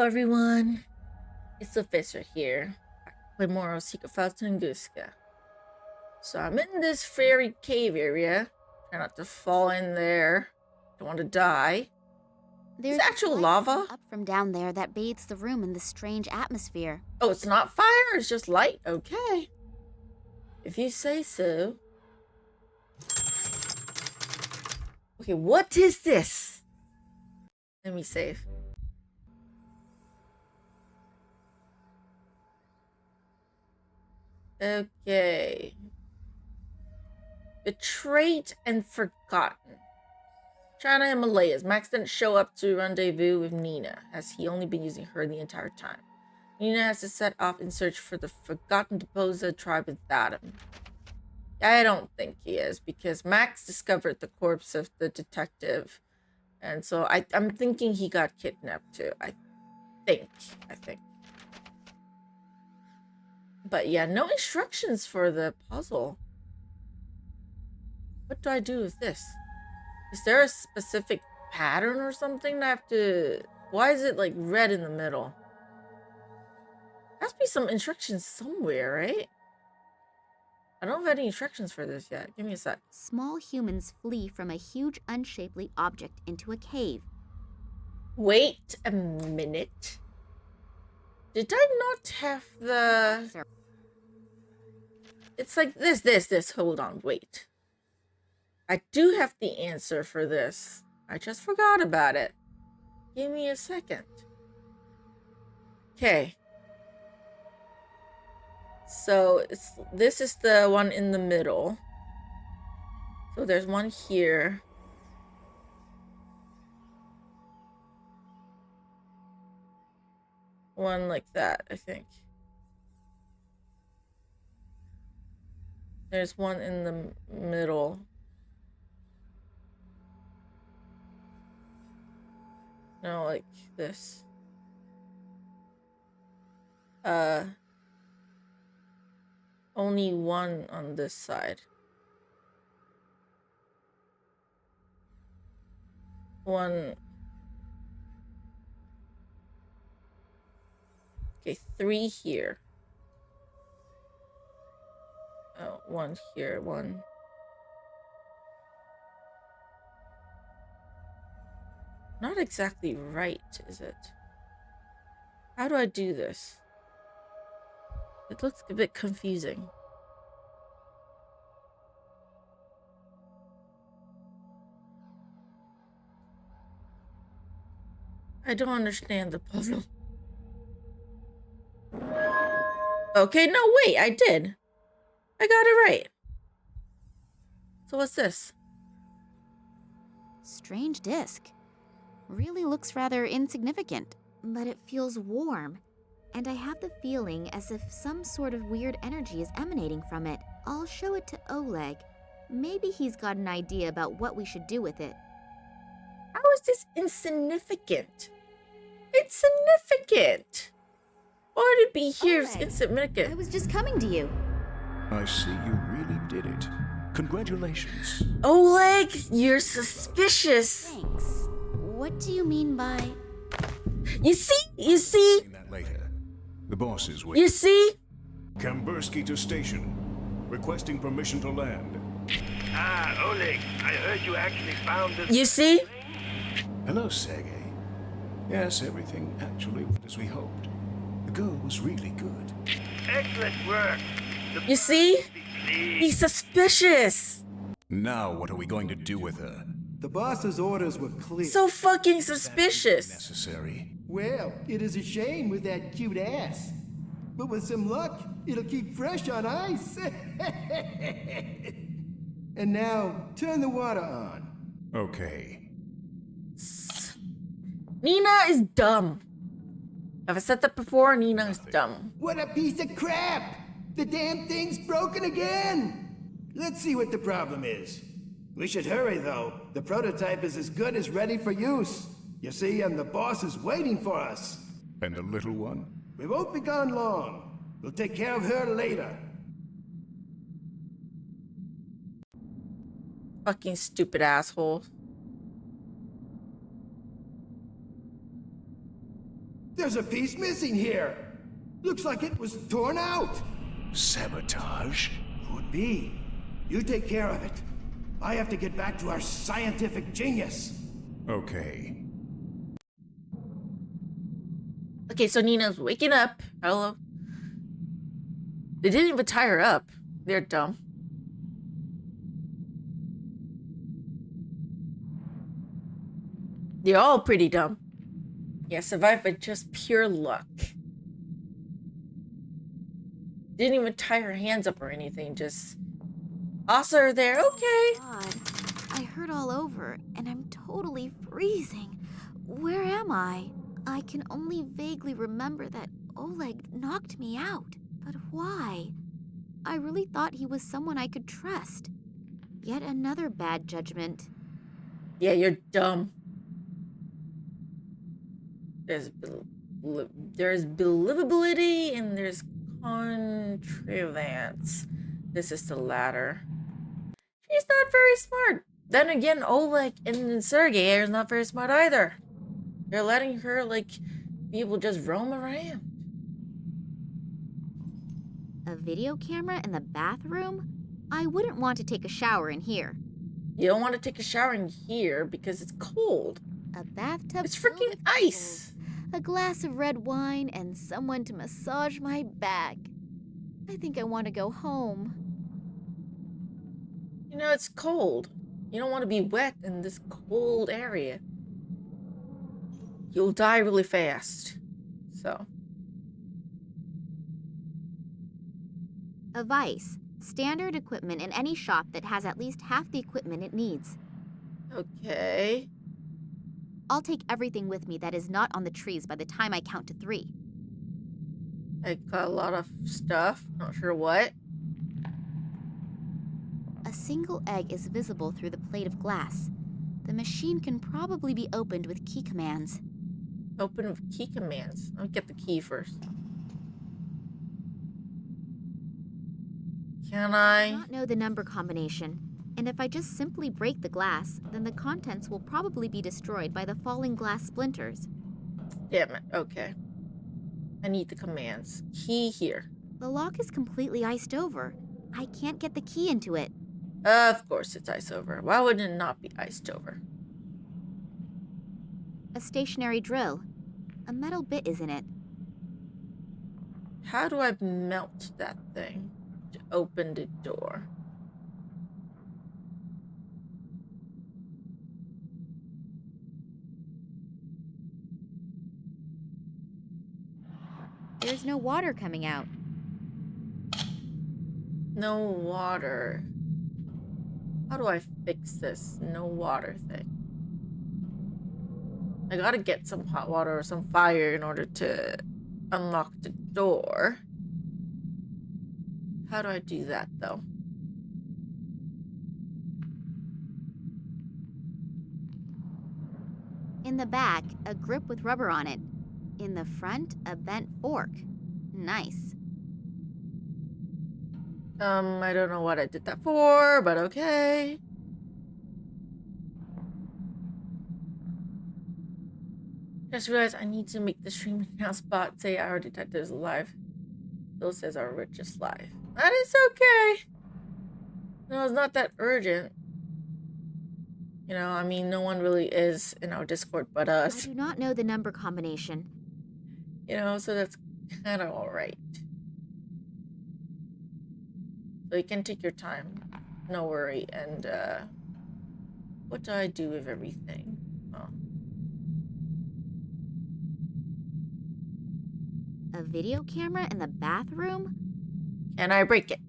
everyone, it's Luphisra here. I play more Secret Files Tunguska. So I'm in this fairy cave area. Try not to fall in there. Don't want to die. There's actual light lava? coming up from down there that bathes the room in this strange atmosphere. Oh, it's not fire, it's just light. Okay. If you say so. Okay, what is this? Let me save. Okay. Betrayed and forgotten. China and Himalayas. Max didn't show up to rendezvous with Nina, as he only been using her the entire time. Nina has to set off in search for the forgotten Deposa tribe without him. I don't think he is, because Max discovered the corpse of the detective, and so I'm thinking he got kidnapped too. I think. But yeah, no instructions for the puzzle. What do I do with this? Is there a specific pattern or something that I have to... Why is it like red in the middle? There has to be some instructions somewhere, right? I don't have any instructions for this yet. Give me a sec. Small humans flee from a huge unshapely object into a cave. Wait a minute. Did I not have the... It's like this. Hold on, wait. I do have the answer for this. I just forgot about it. Give me a second. Okay. So this is the one in the middle. So there's one here. One like that, I think. There's one in the middle. No, like this. Only one on this side. One. Okay, 3 here. Oh, 1 here, 1. Not exactly right, is it? How do I do this? It looks a bit confusing. I don't understand the puzzle. Okay, no, wait, I did. I got it right. So what's this? Strange disc. Really looks rather insignificant, but it feels warm. And I have the feeling as if some sort of weird energy is emanating from it. I'll show it to Oleg. Maybe he's got an idea about what we should do with it. How is this insignificant? It's significant. Why would it be here if it's insignificant? I was just coming to you. I see you really did it. Congratulations. Oleg, you're suspicious. Thanks. What do you mean by... You see? That later. The boss is waiting. You see? Kambursky to station. Requesting permission to land. Ah, Oleg, I heard you actually found this... You see? Hello, Sergei. Yes, everything actually went as we hoped. The girl was really good. Excellent work. You see? He's suspicious. Now what are we going to do with her? The boss's orders were clear. So fucking suspicious. Necessary. Well, it is a shame with that cute ass. But with some luck, it'll keep fresh on ice. And now, turn the water on. Okay. Nina is dumb. Have I said that before? Nina is dumb. What a piece of crap! The damn thing's broken again! Let's see what the problem is. We should hurry, though. The prototype is as good as ready for use. You see, and the boss is waiting for us. And the little one? We won't be gone long. We'll take care of her later. Fucking stupid asshole. There's a piece missing here. Looks like it was torn out. Sabotage? Could be. You take care of it. I have to get back to our scientific genius. Okay. Okay, so Nina's waking up. Hello. They didn't even tie her up. They're dumb. They're all pretty dumb. Yeah, survived by just pure luck. Didn't even tie her hands up or anything, just toss her there. Okay. God, I hurt all over, and I'm totally freezing. Where am I? I can only vaguely remember that Oleg knocked me out. But why? I really thought he was someone I could trust. Yet another bad judgment. Yeah, you're dumb. There's believability and there's contrivance. This is the latter. She's not very smart. Then again, Oleg and Sergei are not very smart either. They're letting her, like, people just roam around. A video camera in the bathroom? I wouldn't want to take a shower in here. You don't want to take a shower in here because it's cold. A bathtub. It's filled freaking with ice. bubbles, a glass of red wine, and someone to massage my back. I think I want to go home. You know, it's cold. You don't want to be wet in this cold area. You'll die really fast. So. A vise. Standard equipment in any shop that has at least half the equipment it needs. Okay. I'll take everything with me that is not on the trees by the time I count to 3. I got a lot of stuff. Not sure what. A single egg is visible through the plate of glass. The machine can probably be opened with key commands. Open with key commands. Let me get the key first. Can I I? do not know the number combination, and if I just simply break the glass, then the contents will probably be destroyed by the falling glass splinters. Damn it. Okay. I need the commands. Key here. The lock is completely iced over. I can't get the key into it. Of course it's iced over. Why would it not be iced over? A stationary drill. A metal bit is in it. How do I melt that thing to open the door? There's no water coming out. No water. How do I fix this no water thing? I gotta get some hot water or some fire in order to unlock the door. How do I do that though? In the back, a grip with rubber on it. In the front, a bent fork. Nice. I don't know what I did that for, but okay. Just realized I need to make the stream now spot say our detective is alive. Bill says our Rich is live. That is okay. No, it's not that urgent. You know, I mean, no one really is in our Discord but I us. do not know the number combination. You know, so that's kind of alright. So you can take your time. No worry. And, what do I do with everything? Oh. A video camera in the bathroom? Can I break it?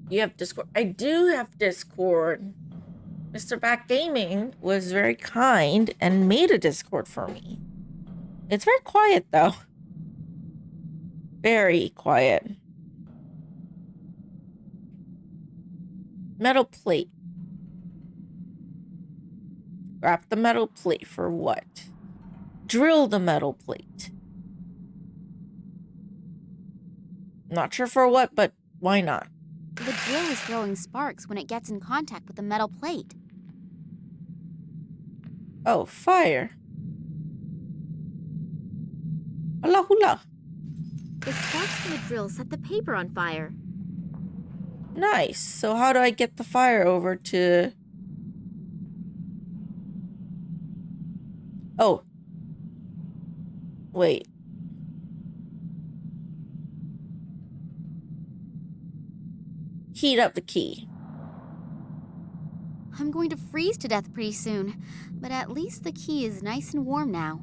You have Discord. I do have Discord. Mr. Back Gaming was very kind and made a Discord for me. It's very quiet though. Very quiet. Metal plate. Wrap the metal plate for what? Drill the metal plate. Not sure for what, but why not? drill is throwing sparks when it gets in contact with the metal plate. Oh, fire. Hula hula. The sparks from the drill set the paper on fire. Nice. So how do I get the fire over to... Oh. Wait. Heat up the key. I'm going to freeze to death pretty soon, but at least the key is nice and warm now.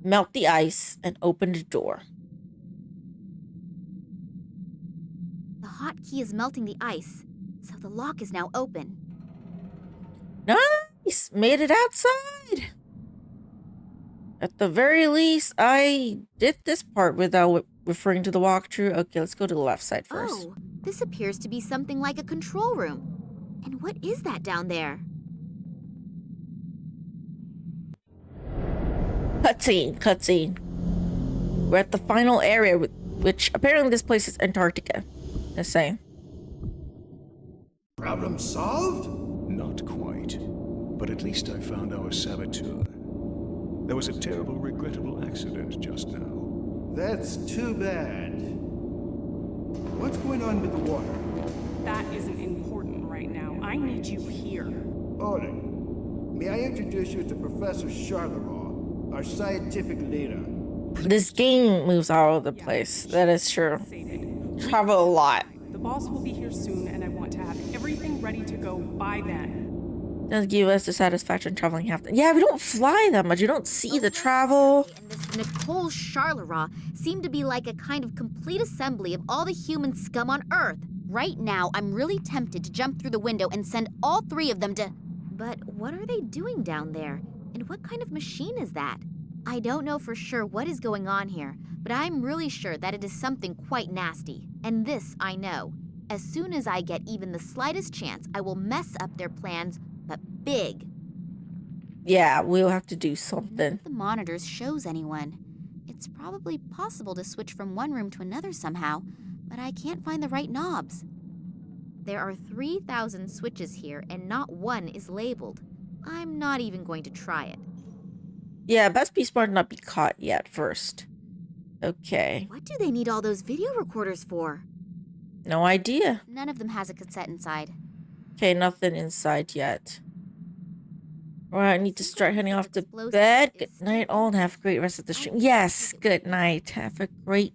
Melt the ice and open the door. The hot key is melting the ice, so the lock is now open. Nice! Made it outside! At the very least, I did this part without referring to the walkthrough. Okay, let's go to the left side first. Oh, this appears to be something like a control room. And what is that down there? Cutscene. We're at the final area, which apparently this place is Antarctica. Just saying. Problem solved? Not quite. But at least I found our saboteur. There was a terrible, regrettable accident just now. That's too bad. What's going on with the water? That isn't important right now. I need you here. Oleg, may I introduce you to Professor Charleroi, our scientific leader? This game moves all over the place. That is true. Travel a lot. The boss will be here soon, and I want to have everything ready to go by then. Does give us the satisfaction traveling half the... Yeah, we don't fly that much. You don't see the travel. And this Nicole Charleroi seemed to be like a kind of complete assembly of all the human scum on Earth. Right now, I'm really tempted to jump through the window and send all three of them to... But what are they doing down there? And what kind of machine is that? I don't know for sure what is going on here, but I'm really sure that it is something quite nasty. And this I know. As soon as I get even the slightest chance, I will mess up their plans, but big. Yeah, we'll have to do None something. of the monitors shows anyone. It's probably possible to switch from one room to another somehow, but I can't find the right knobs. There are 3,000 switches here, and not one is labeled. I'm not even going to try it. Yeah, best be smart not be caught yet first. Okay. What do they need all those video recorders for? No idea. None of them has a cassette inside. Okay, nothing inside yet. Alright, I need to start heading off to Explosive bed. is Good night, all, and have a great rest of the stream. Yes, good night. Have a great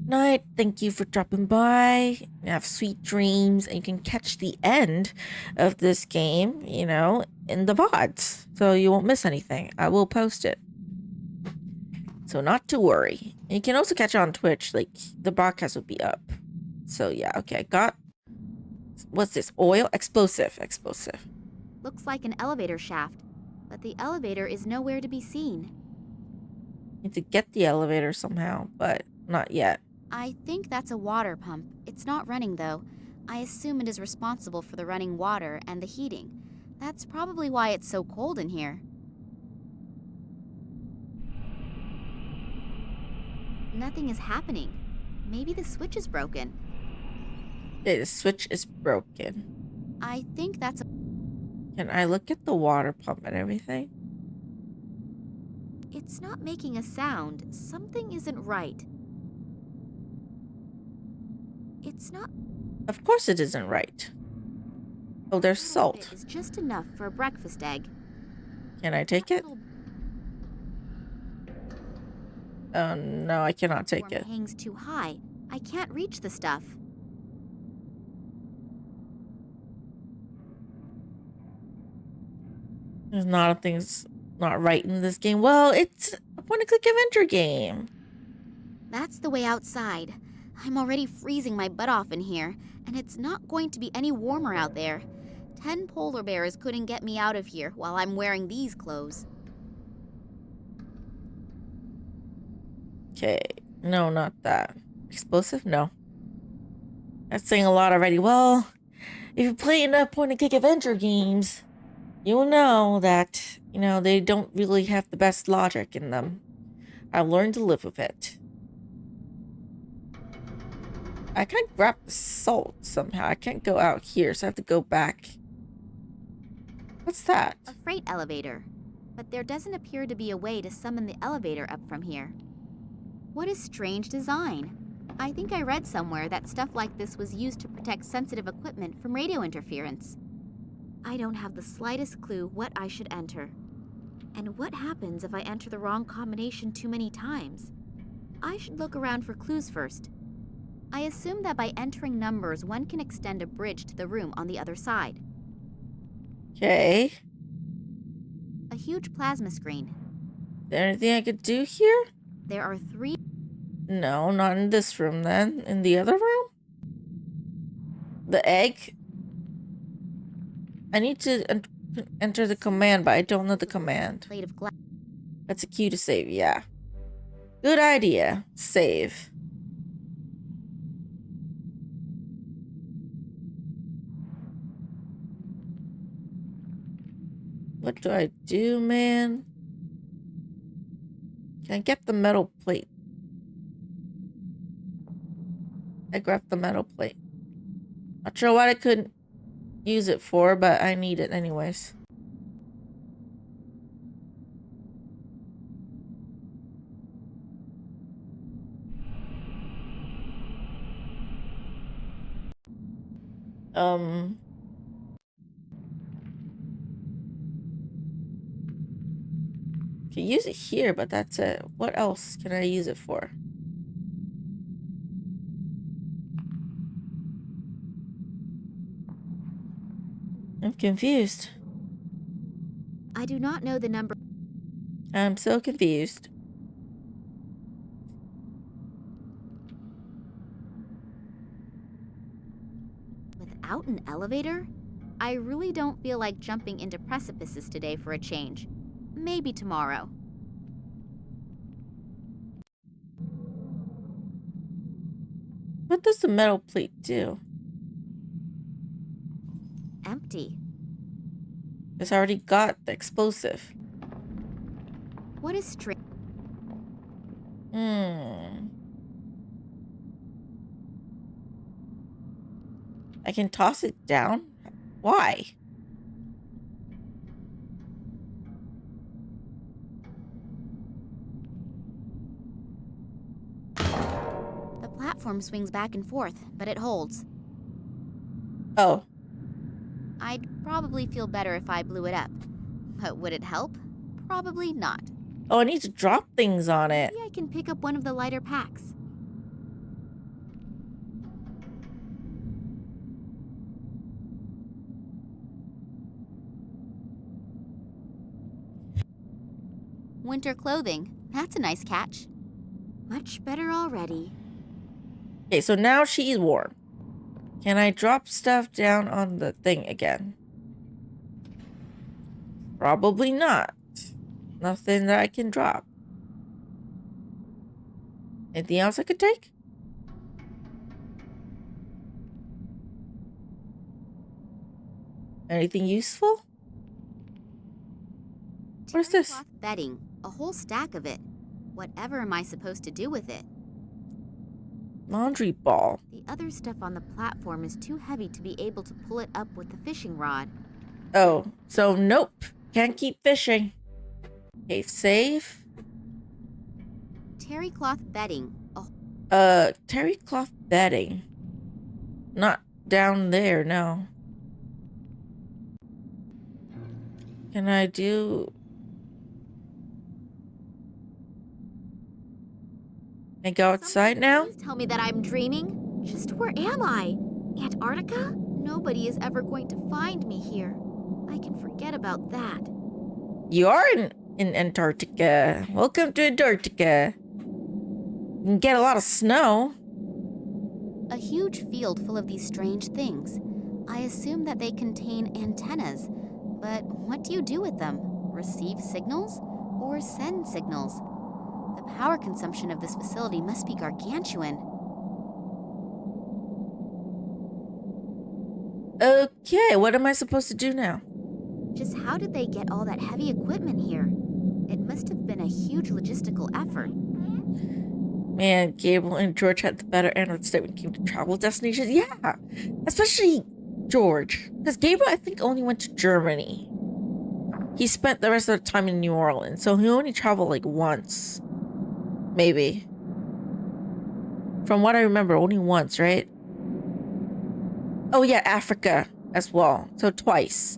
night. Thank you for dropping by. Have sweet dreams, and you can catch the end of this game, you know, in the VODs, so you won't miss anything. I will post it. So not to worry. And you can also catch it on Twitch, like, the broadcast will be up. So yeah, okay, I got... What's this? Oil? Explosive. Looks like an elevator shaft, but the elevator is nowhere to be seen. Need to get the elevator somehow, but not yet. I think that's a water pump. It's not running, though. I assume it is responsible for the running water and the heating. That's probably why it's so cold in here. Nothing is happening. Maybe the switch is broken. The switch is broken. I think that's a... Can I look at the water pump and everything? It's not making a sound. Something isn't right. It's not... Of course it isn't right. Oh, there's salt. It's just enough for a breakfast egg. Can I take it? Oh no, I cannot take it. Hangs too high. I can't reach the stuff. There's a lot of things not right in this game. Well, it's a point-and-click adventure game. That's the way outside. I'm already freezing my butt off in here, and it's not going to be any warmer out there. 10 polar bears couldn't get me out of here while I'm wearing these clothes. Okay. No, not that. Explosive? No. That's saying a lot already. Well, if you play enough point-and-click adventure games, you'll know that, you know, they don't really have the best logic in them. I learned to live with it. I can't grab the salt somehow. I can't go out here, so I have to go back. What's that? A freight elevator. But there doesn't appear to be a way to summon the elevator up from here. What a strange design. I think I read somewhere that stuff like this was used to protect sensitive equipment from radio interference. I don't have the slightest clue what I should enter. And what happens if I enter the wrong combination too many times? I should look around for clues first. I assume that by entering numbers, one can extend a bridge to the room on the other side. Okay. A huge plasma screen. Is there anything I could do here? There are 3. No, not in this room then. In the other room? The egg? I need to enter the command, but I don't know the command. Plate of glass. That's a cue to save, yeah. Good idea. Save. What do I do, man? Can I get the metal plate? I grabbed the metal plate. Not sure what I couldn't use it for, but I need it anyways. Can use it here, but that's it. What else can I use it for? I'm confused. I do not know the number. I'm so confused. Without an elevator? I really don't feel like jumping into precipices today for a change. Maybe tomorrow. What does the metal plate do? Empty. It's already got the explosive. What is strange? I can toss it down? Why? The platform swings back and forth, but it holds. Oh. I'd probably feel better if I blew it up. But would it help? Probably not. Oh, I need to drop things on it. Maybe I can pick up one of the lighter packs. Winter clothing. That's a nice catch. Much better already. Okay, so now she's warm. Can I drop stuff down on the thing again? Probably not. Nothing that I can drop. Anything else I could take? Anything useful? What's this? Cloth bedding. A whole stack of it. Whatever am I supposed to do with it? Laundry ball. The other stuff on the platform is too heavy to be able to pull it up with the fishing rod. Oh, so nope. Can't keep fishing. Okay, save. Terry cloth bedding. Terry cloth bedding. Not down there, no. Can I do... I go outside now? Please tell me that I'm dreaming. Just where am I? Antarctica? Nobody is ever going to find me here. I can forget about that. You are in Antarctica. Welcome to Antarctica. You can get a lot of snow. A huge field full of these strange things. I assume that they contain antennas. But what do you do with them? Receive signals? Or send signals? The power consumption of this facility must be gargantuan. Okay, what am I supposed to do now? Just how did they get all that heavy equipment here? It must have been a huge logistical effort. Man, Gabriel and George had the better end of the state when it came to travel destinations. Yeah, especially George. Because Gabriel, I think, only went to Germany. He spent the rest of the time in New Orleans, so he only traveled like once. Maybe. From what I remember, only once, right? Oh yeah, Africa as well. So twice.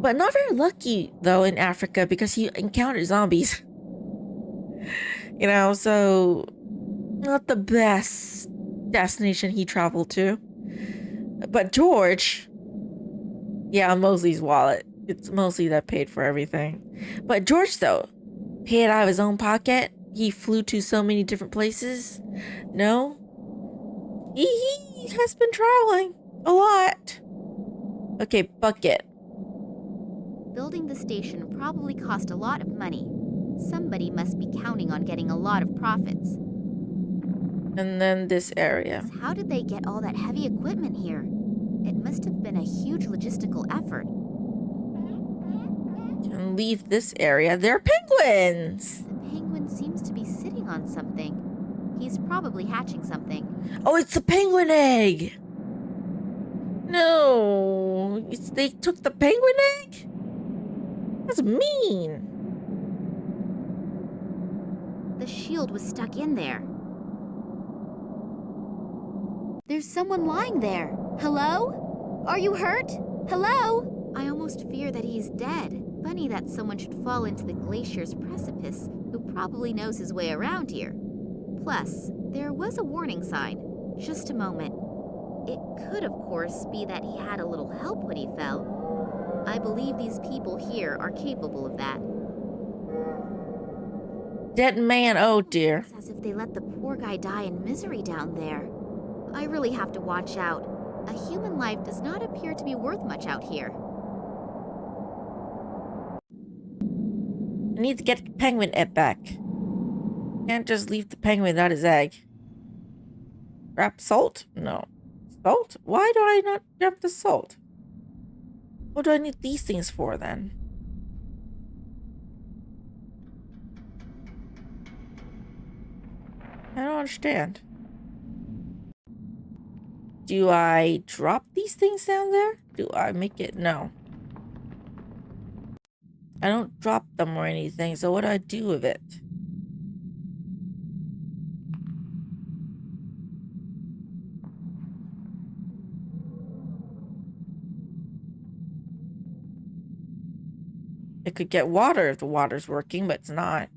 But not very lucky, though, in Africa because he encountered zombies. You know, so not the best destination he traveled to. But George, yeah, Mosley's wallet. It's Mosley that paid for everything. But George, though, paid out of his own pocket. He flew to so many different places. No, he has been traveling a lot. Okay, bucket. Building the station probably cost a lot of money. Somebody must be counting on getting a lot of profits. And then this area. How did they get all that heavy equipment here? It must have been a huge logistical effort. Can leave this area. They're penguins. The penguin seems to be sitting on something. He's probably hatching something. Oh, it's a penguin egg. No, they took the penguin egg? That's mean. The shield was stuck in there. There's someone lying there. Hello? Are you hurt? Hello? I almost fear that he's dead. Funny that someone should fall into the glacier's precipice who probably knows his way around here. Plus, there was a warning sign. Just a moment. It could, of course, be that he had a little help when he fell. I believe these people here are capable of that. Dead man, oh dear. It's as if they let the poor guy die in misery down there. I really have to watch out. A human life does not appear to be worth much out here. I need to get the penguin egg back. Can't just leave the penguin without his egg. Wrap salt? No. Salt? Why do I not grab the salt? What do I need these things for then? I don't understand. Do I drop these things down there? Do I make it? No. I don't drop them or anything, so what do I do with it? It could get water if the water's working, but it's not.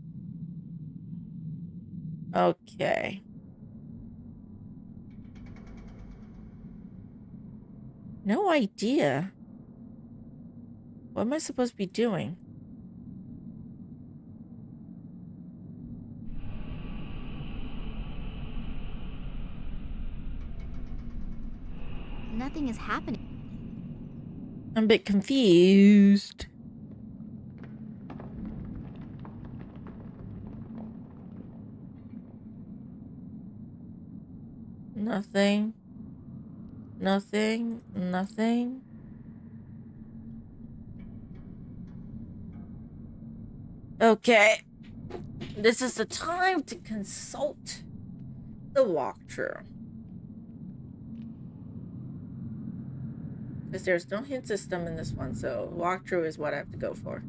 Okay. No idea. What am I supposed to be doing? Nothing is happening. I'm a bit confused. Nothing. Nothing. Nothing. Okay. This is the time to consult the walkthrough. Because there's no hint system in this one, so walkthrough is what I have to go for.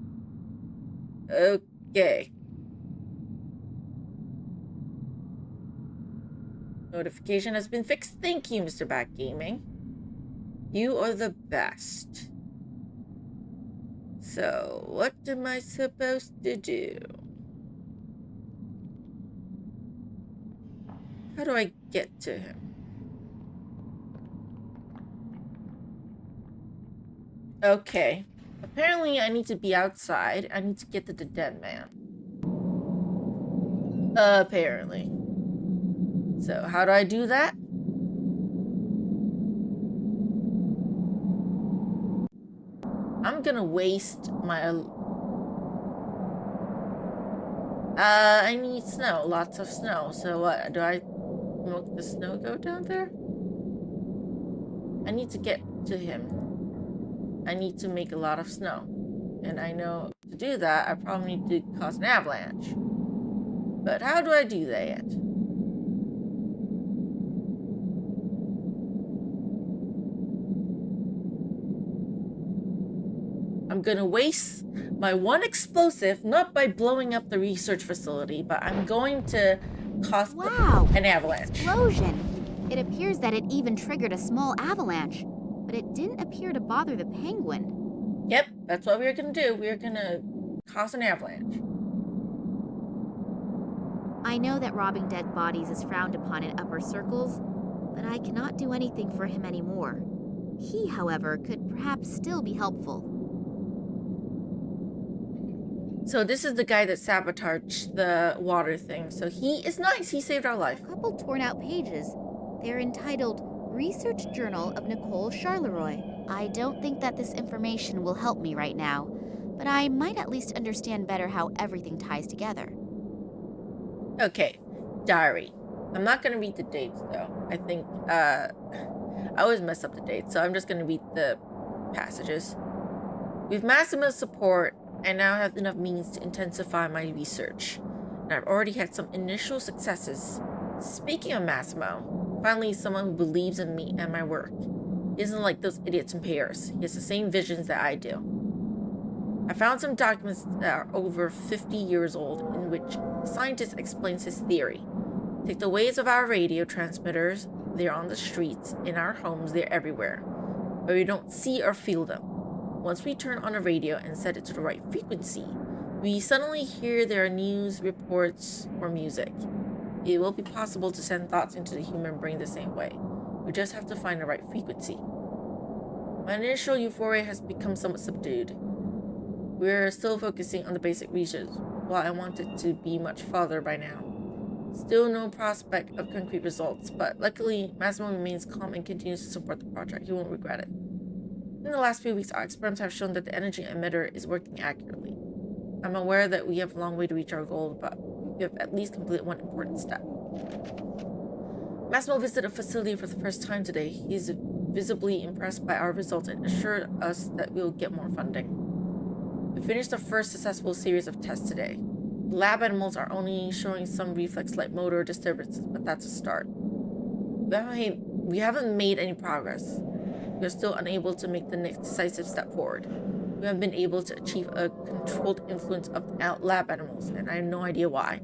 Okay. Notification has been fixed. Thank you, Mr. Backgaming. You are the best. So, what am I supposed to do? How do I get to him? Okay. Apparently, I need to be outside. I need to get to the dead man. Apparently. So, how do I do that? I'm gonna waste my... I need snow. Lots of snow. So what? Do I make the snow go down there? I need to get to him. I need to make a lot of snow. And I know to do that, I probably need to cause an avalanche. But how do I do that? gonna waste my one explosive, not by blowing up the research facility, but I'm going to cause Wow! an avalanche. Explosion! It appears that it even triggered a small avalanche, but it didn't appear to bother the penguin. Yep, that's what we're gonna do. We're gonna cause an avalanche. I know that robbing dead bodies is frowned upon in upper circles, but I cannot do anything for him anymore. He, however, could perhaps still be helpful. So this is the guy that sabotaged the water thing. So he is nice. He saved our life. A couple torn out pages. They're entitled Research Journal of Nicole Charleroi. I don't think that this information will help me right now, but I might at least understand better how everything ties together. Okay, diary. I'm not going to read the dates, though. I think, I always mess up the dates, so I'm just going to read the passages. With Massimo's support, I now have enough means to intensify my research, and I've already had some initial successes. Speaking of Massimo, finally someone who believes in me and my work. He isn't like those idiots in Paris. He has the same visions that I do. I found some documents that are over 50 years old in which a scientist explains his theory. Take the waves of our radio transmitters, they're on the streets, in our homes, they're everywhere, but we don't see or feel them. Once we turn on a radio and set it to the right frequency, we suddenly hear their news, reports, or music. It will be possible to send thoughts into the human brain the same way. We just have to find the right frequency. My initial euphoria has become somewhat subdued. We're still focusing on the basic research, while I want it to be much farther by now. Still no prospect of concrete results, but luckily, Massimo remains calm and continues to support the project. He won't regret it. In the last few weeks, our experiments have shown that the energy emitter is working accurately. I'm aware that we have a long way to reach our goal, but we have at least completed one important step. Massimo visited a facility for the first time today. He is visibly impressed by our results and assured us that we will get more funding. We finished the first successful series of tests today. The lab animals are only showing some reflex-like motor disturbances, but that's a start. We haven't made any progress. We are still unable to make the next decisive step forward. We haven't been able to achieve a controlled influence of the lab animals, and I have no idea why.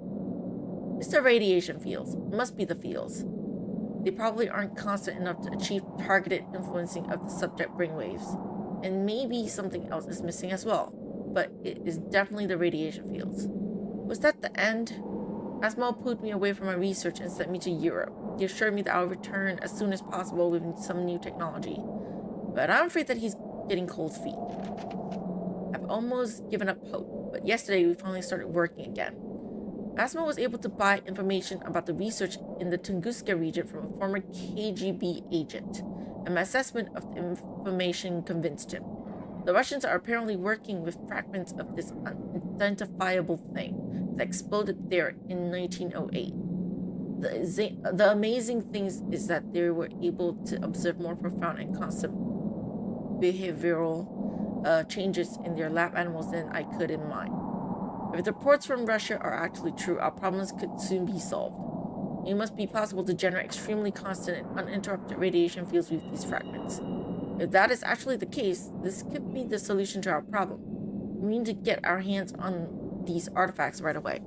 It's the radiation fields. It must be the fields. They probably aren't constant enough to achieve targeted influencing of the subject brainwaves, and maybe something else is missing as well. But it is definitely the radiation fields. Was that the end? Massimo pulled me away from my research and sent me to Europe. He assured me that I'll return as soon as possible with some new technology. But I'm afraid that he's getting cold feet. I've almost given up hope, but yesterday we finally started working again. Massimo was able to buy information about the research in the Tunguska region from a former KGB agent, and my assessment of the information convinced him. The Russians are apparently working with fragments of this unidentifiable thing that exploded there in 1908. The amazing thing is that they were able to observe more profound and constant behavioral changes in their lab animals than I could in mine. If the reports from Russia are actually true, our problems could soon be solved. It must be possible to generate extremely constant and uninterrupted radiation fields with these fragments. If that is actually the case, this could be the solution to our problem. We need to get our hands on these artifacts right away.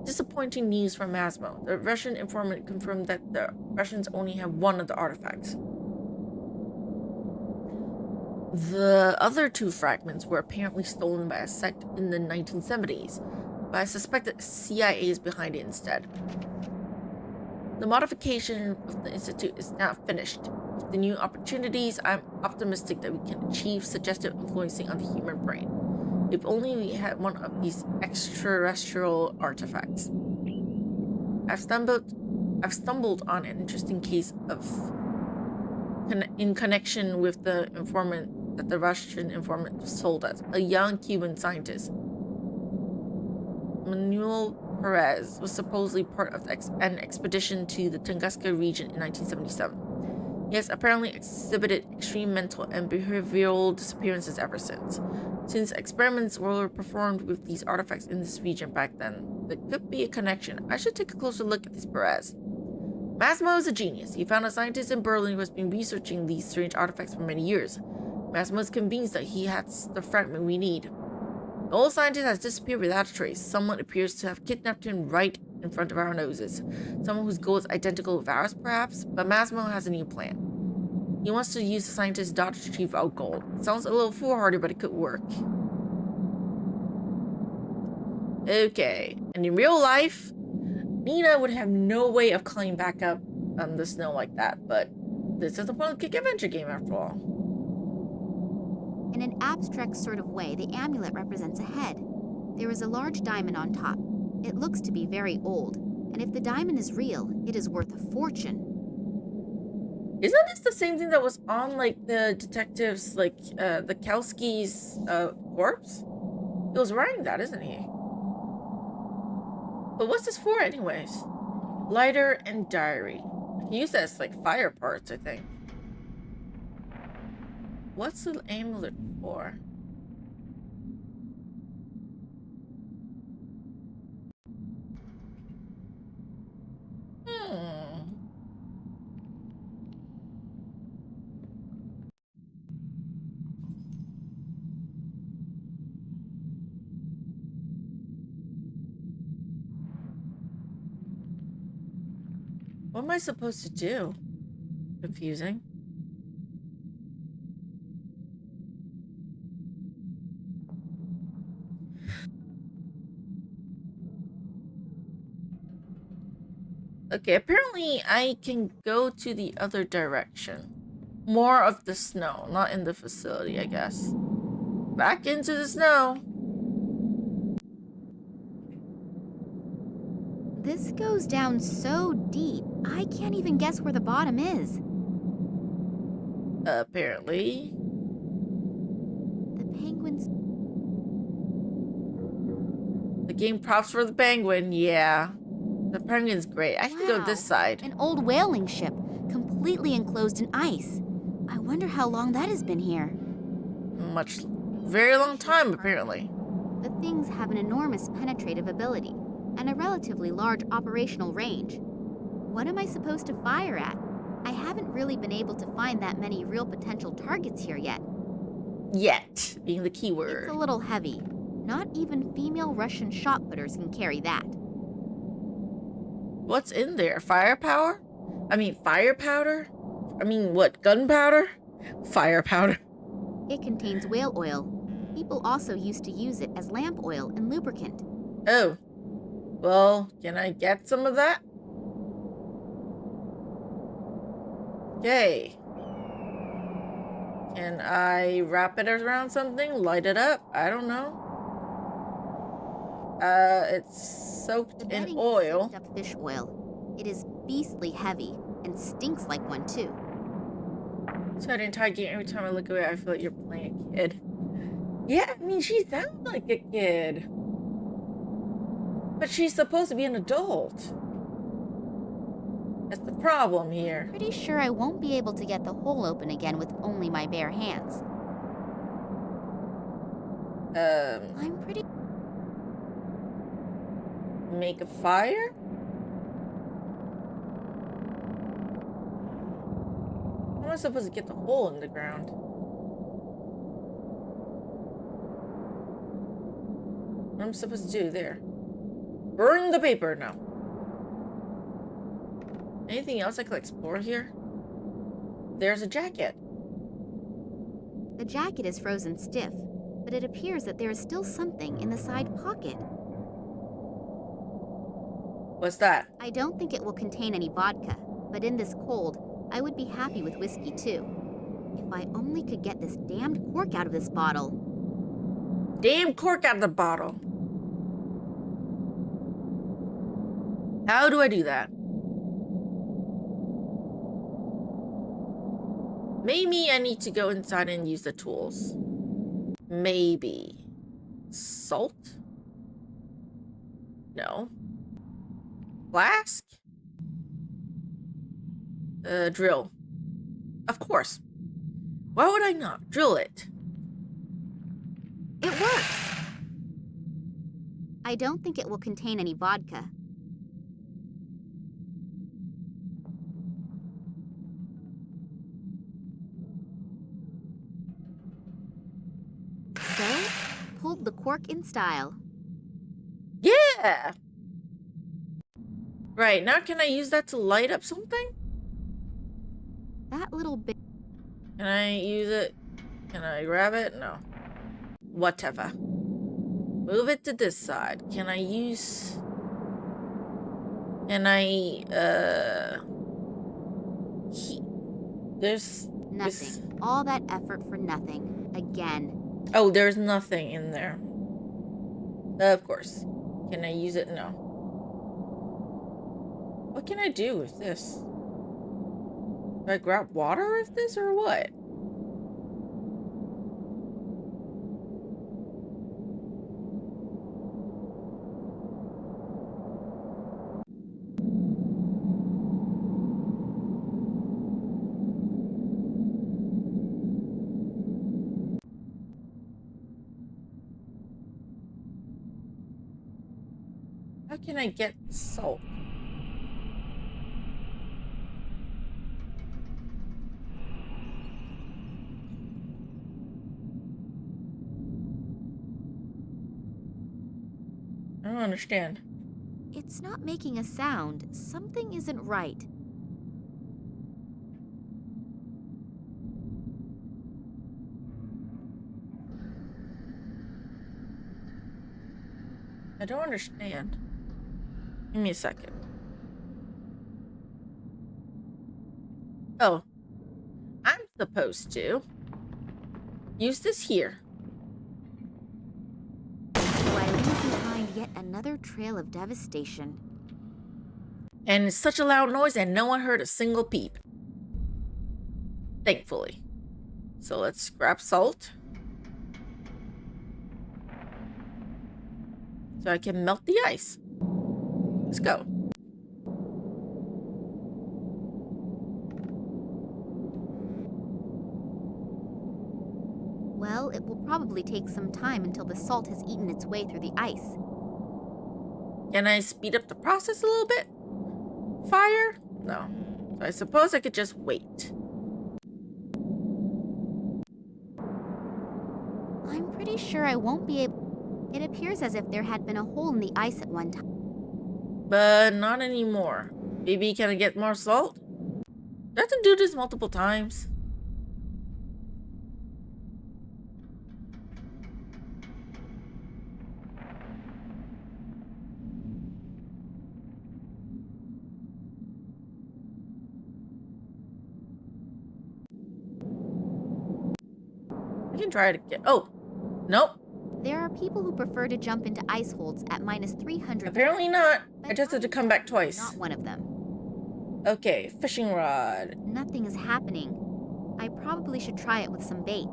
Disappointing news from Massimo. The Russian informant confirmed that the Russians only have one of the artifacts. The other two fragments were apparently stolen by a sect in the 1970s, but I suspect that the CIA is behind it instead. The modification of the Institute is now finished. With the new opportunities, I'm optimistic that we can achieve suggestive influencing on the human brain. If only we had one of these extraterrestrial artifacts. I've stumbled on an interesting case in connection with the informant that the Russian informant sold us, a young Cuban scientist. Manuel Perez was supposedly part of an expedition to the Tunguska region in 1977. He has apparently exhibited extreme mental and behavioral disappearances ever since. Since experiments were performed with these artifacts in this region back then, there could be a connection. I should take a closer look at this Perez. Massimo is a genius. He found a scientist in Berlin who has been researching these strange artifacts for many years. Massimo is convinced that he has the fragment we need. The old scientist has disappeared without a trace. Someone appears to have kidnapped him right in front of our noses. Someone whose goal is identical with ours, perhaps? But Massimo has a new plan. He wants to use the scientist's daughter to achieve our goal. It sounds a little foolhardy, but it could work. Okay. And in real life, Nina would have no way of climbing back up the snow like that, but this is a point-and-click adventure game after all. In an abstract sort of way, the amulet represents a head. There is a large diamond on top. It looks to be very old, and if the diamond is real, it is worth a fortune. Isn't this the same thing that was on, like, the detectives, like, the Kowski's, corpse? He was wearing that, isn't he? But what's this for, anyways? Lighter and diary. I can use that as, like, fire parts, I think. What's the amulet for? What am I supposed to do? Confusing. Okay, apparently I can go to the other direction. More of the snow, not in the facility, I guess. Back into the snow. This goes down so deep, I can't even guess where the bottom is. Apparently. The penguins... The game props for the penguin, yeah. The penguin's great. I can go this side. An old whaling ship, completely enclosed in ice. I wonder how long that has been here. Very long time, apparently. The things have an enormous penetrative ability and a relatively large operational range. What am I supposed to fire at? I haven't really been able to find that many real potential targets here yet. Yet, being the key word. It's a little heavy. Not even female Russian shot-putters can carry that. What's in there? Firepower? I mean, fire powder? I mean, what? Gunpowder? Fire powder. It contains whale oil. People also used to use it as lamp oil and lubricant. Oh. Well, can I get some of that? Okay. Can I wrap it around something? Light it up? I don't know. It's soaked in oil. Soaked up fish oil. It is beastly heavy and stinks like one too. So the entire game, every time I look away, I feel like you're playing a kid. Yeah, I mean, she sounds like a kid. But she's supposed to be an adult. That's the problem here. Pretty sure I won't be able to get the hole open again with only my bare hands. I'm pretty... Make a fire? How am I supposed to get the hole in the ground? What am I supposed to do there? Burn the paper now. Anything else I could explore here? There's a jacket. The jacket is frozen stiff, but it appears that there is still something in the side pocket. What's that? I don't think it will contain any vodka, but in this cold, I would be happy with whiskey too. If I only could get this damned cork out of this bottle. Damn cork out of the bottle. How do I do that? Maybe I need to go inside and use the tools. Maybe. Salt? No. Flask? Drill. Of course. Why would I not? Drill it. It works! I don't think it will contain any vodka. the cork in style. Yeah! Right, now can I use that to light up something? That little bit. Can I use it? Can I grab it? No. Whatever. Move it to this side. Can I use... Can I, There's... Nothing. All that effort for nothing. Again. Oh, there's nothing in there. Of course. Can I use it? No. What can I do with this? Do I grab water with this or what? How can I get salt? I don't understand. It's not making a sound. Something isn't right. I don't understand. Give me a second. Oh. I'm supposed to use this here. So I leave behind yet another trail of devastation. And it's such a loud noise and no one heard a single peep. Thankfully. So let's grab salt. So I can melt the ice. Let's go. Well, it will probably take some time until the salt has eaten its way through the ice. Can I speed up the process a little bit? Fire? No. So I suppose I could just wait. I'm pretty sure I won't be able... It appears as if there had been a hole in the ice at one time. But not anymore. Maybe can I get more salt? Do I have to do this multiple times? I can try it again. Oh, nope. There are people who prefer to jump into ice holes at minus 300. Apparently not. I but just had to come back twice. Not one of them. Okay, fishing rod. Nothing is happening. I probably should try it with some bait.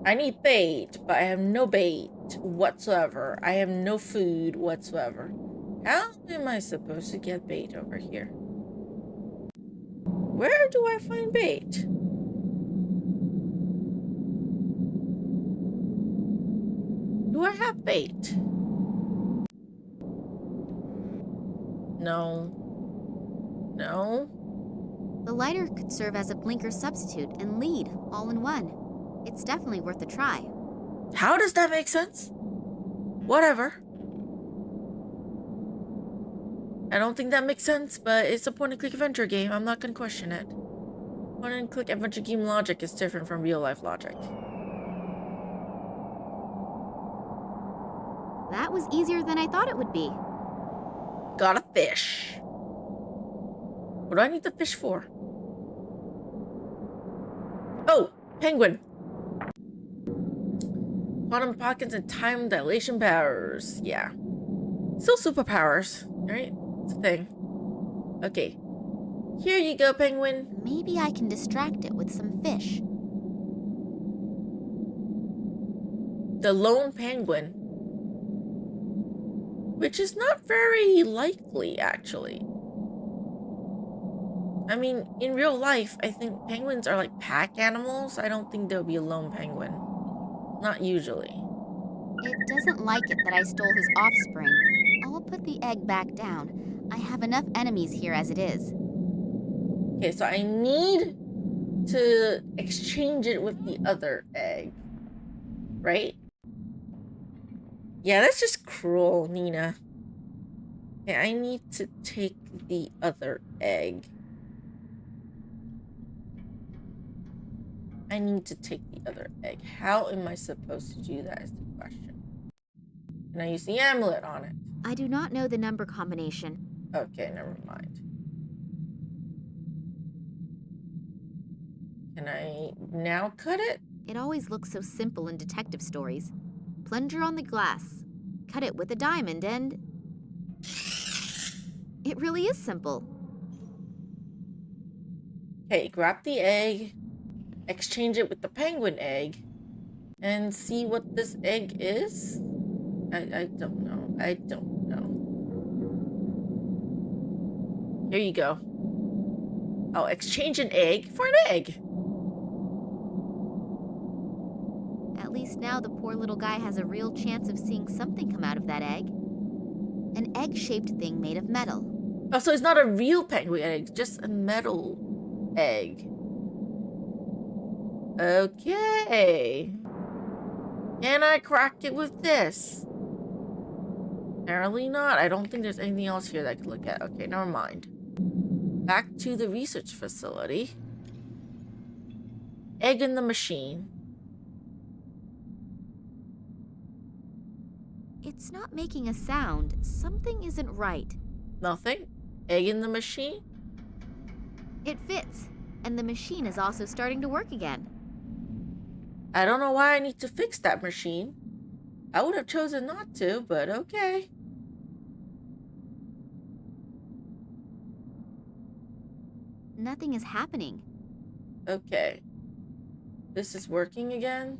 I need bait, but I have no bait whatsoever. I have no food whatsoever. How am I supposed to get bait over here? Where do I find bait? Do I have bait? No. No. The lighter could serve as a blinker substitute and lead all in one. It's definitely worth a try. How does that make sense? Whatever. I don't think that makes sense, but it's a point-and-click adventure game. I'm not gonna question it. Point-and-click adventure game logic is different from real-life logic. That was easier than I thought it would be. Got a fish. What do I need the fish for? Oh, penguin. Quantum pockets and time dilation powers. Yeah. Still superpowers, right? It's a thing. Okay. Here you go, penguin. Maybe I can distract it with some fish. The lone penguin. Which is not very likely, actually. I mean, in real life, I think penguins are like pack animals. I don't think there'll be a lone penguin. Not usually. It doesn't like it that I stole his offspring. I'll put the egg back down. I have enough enemies here as it is. Okay, so I need to exchange it with the other egg. Right? Yeah, that's just cruel, Nina. Okay, I need to take the other egg. I need to take the other egg. How am I supposed to do that is the question. Can I use the amulet on it? I do not know the number combination. Okay, never mind. Can I now cut it? It always looks so simple in detective stories. Plunger on the glass, cut it with a diamond, and... It really is simple. Okay, grab the egg, exchange it with the penguin egg, and see what this egg is? I don't know. I don't know. Here you go. Oh, exchange an egg for an egg. At least now the poor little guy has a real chance of seeing something come out of that egg. An egg-shaped thing made of metal. Oh, so it's not a real penguin egg, just a metal egg. Okay. Can I crack it with this? Apparently not. I don't think there's anything else here that I could look at. Okay, never mind. Back to the research facility. Egg in the machine. It's not making a sound. Something isn't right. Nothing. Egg in the machine. It fits, and the machine is also starting to work again. I don't know why I need to fix that machine. I would have chosen not to, but okay. Nothing is happening. Okay. This is working again.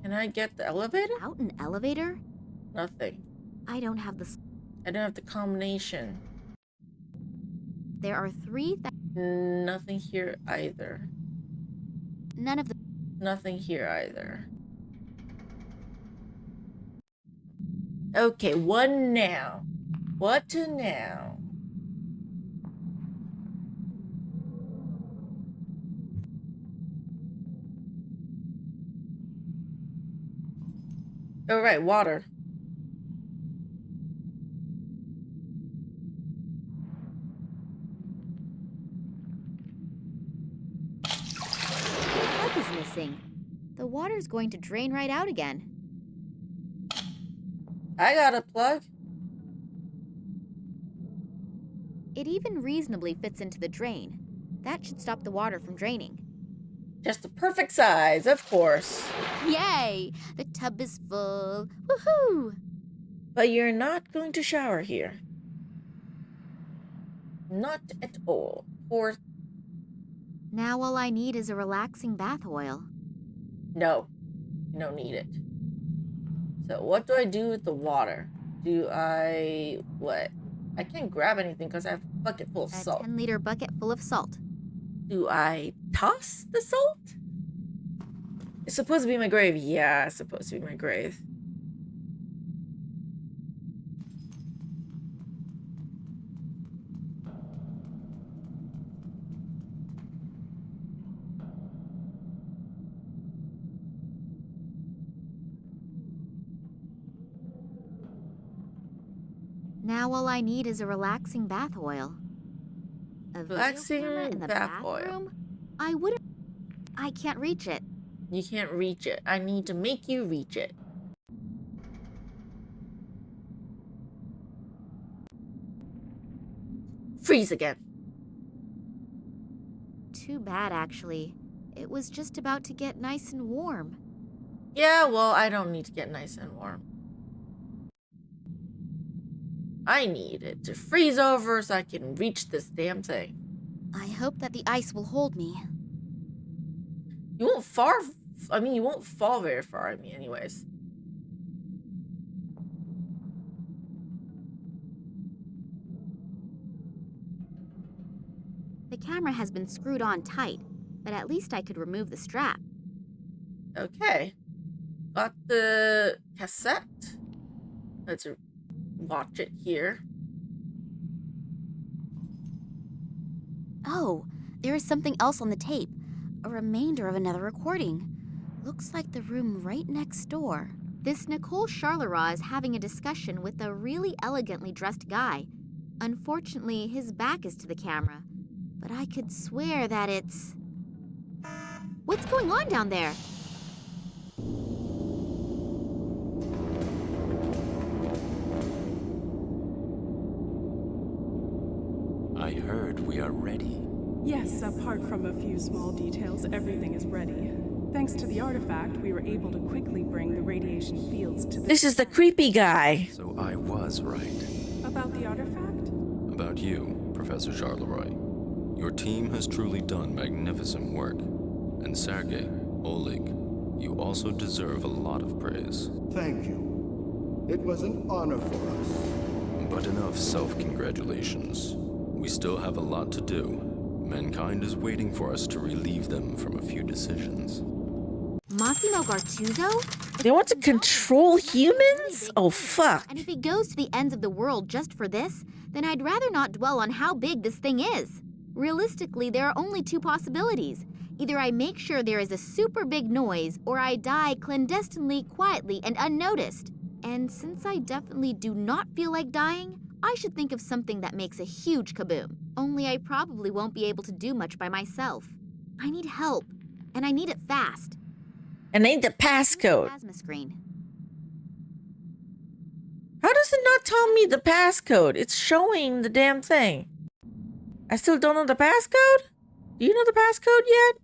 Can I get the elevator? Out an elevator? Nothing. I don't have the... I don't have the combination. There are 3... Nothing here either. None of the... Nothing here either. Okay, what now? What to now? All right, water. The plug is missing. The water's going to drain right out again. I got a plug. It even reasonably fits into the drain. That should stop the water from draining. Just the perfect size, of course. Yay! The tub is full. Woohoo! But you're not going to shower here. Not at all. Or Now all I need is a relaxing bath oil. no, you don't need it. So what do I do with the water? Do I what? I can't grab anything because I have a bucket full of A salt. 10-liter bucket full of salt. Do I toss the salt? It's supposed to be my grave. Yeah, it's supposed to be my grave. Now all I need is a relaxing bath oil. A video Relaxing camera in the bath oil. bathroom? I wouldn't... I can't reach it. You can't reach it. I need to make you reach it. Freeze again. Too bad, actually. It was just about to get nice and warm. Yeah, well, I don't need to get nice and warm. I need it to freeze over so I can reach this damn thing. I hope that the ice will hold me. You won't you won't fall very far on me anyways. The camera has been screwed on tight, but at least I could remove the strap. Okay. Got the cassette. Let's watch it here. Oh, there is something else on the tape. A remainder of another recording. Looks like the room right next door. This Nicole Charleroi is having a discussion with a really elegantly dressed guy. Unfortunately, his back is to the camera, but I could swear that it's... What's going on down there? I heard we are ready. Yes, apart from a few small details, everything is ready. Thanks to the artifact, we were able to quickly bring the radiation fields to the... This is the creepy guy. So I was right. About the artifact? About you, Professor Charleroi. Your team has truly done magnificent work. And Sergei, Oleg, you also deserve a lot of praise. Thank you. It was an honor for us. But enough self-congratulations. We still have a lot to do. Mankind is waiting for us to relieve them from a few decisions. Massimo Gartuzzo? They want to control humans? Oh, fuck. And if he goes to the ends of the world just for this, then I'd rather not dwell on how big this thing is. Realistically, there are only two possibilities. Either I make sure there is a super big noise, or I die clandestinely, quietly, and unnoticed. And since I definitely do not feel like dying, I should think of something that makes a huge kaboom. Only I probably won't be able to do much by myself. I need help, and I need it fast. And they need the passcode. Plasma screen. How does it not tell me the passcode? It's showing the damn thing. I still don't know the passcode? Do you know the passcode yet?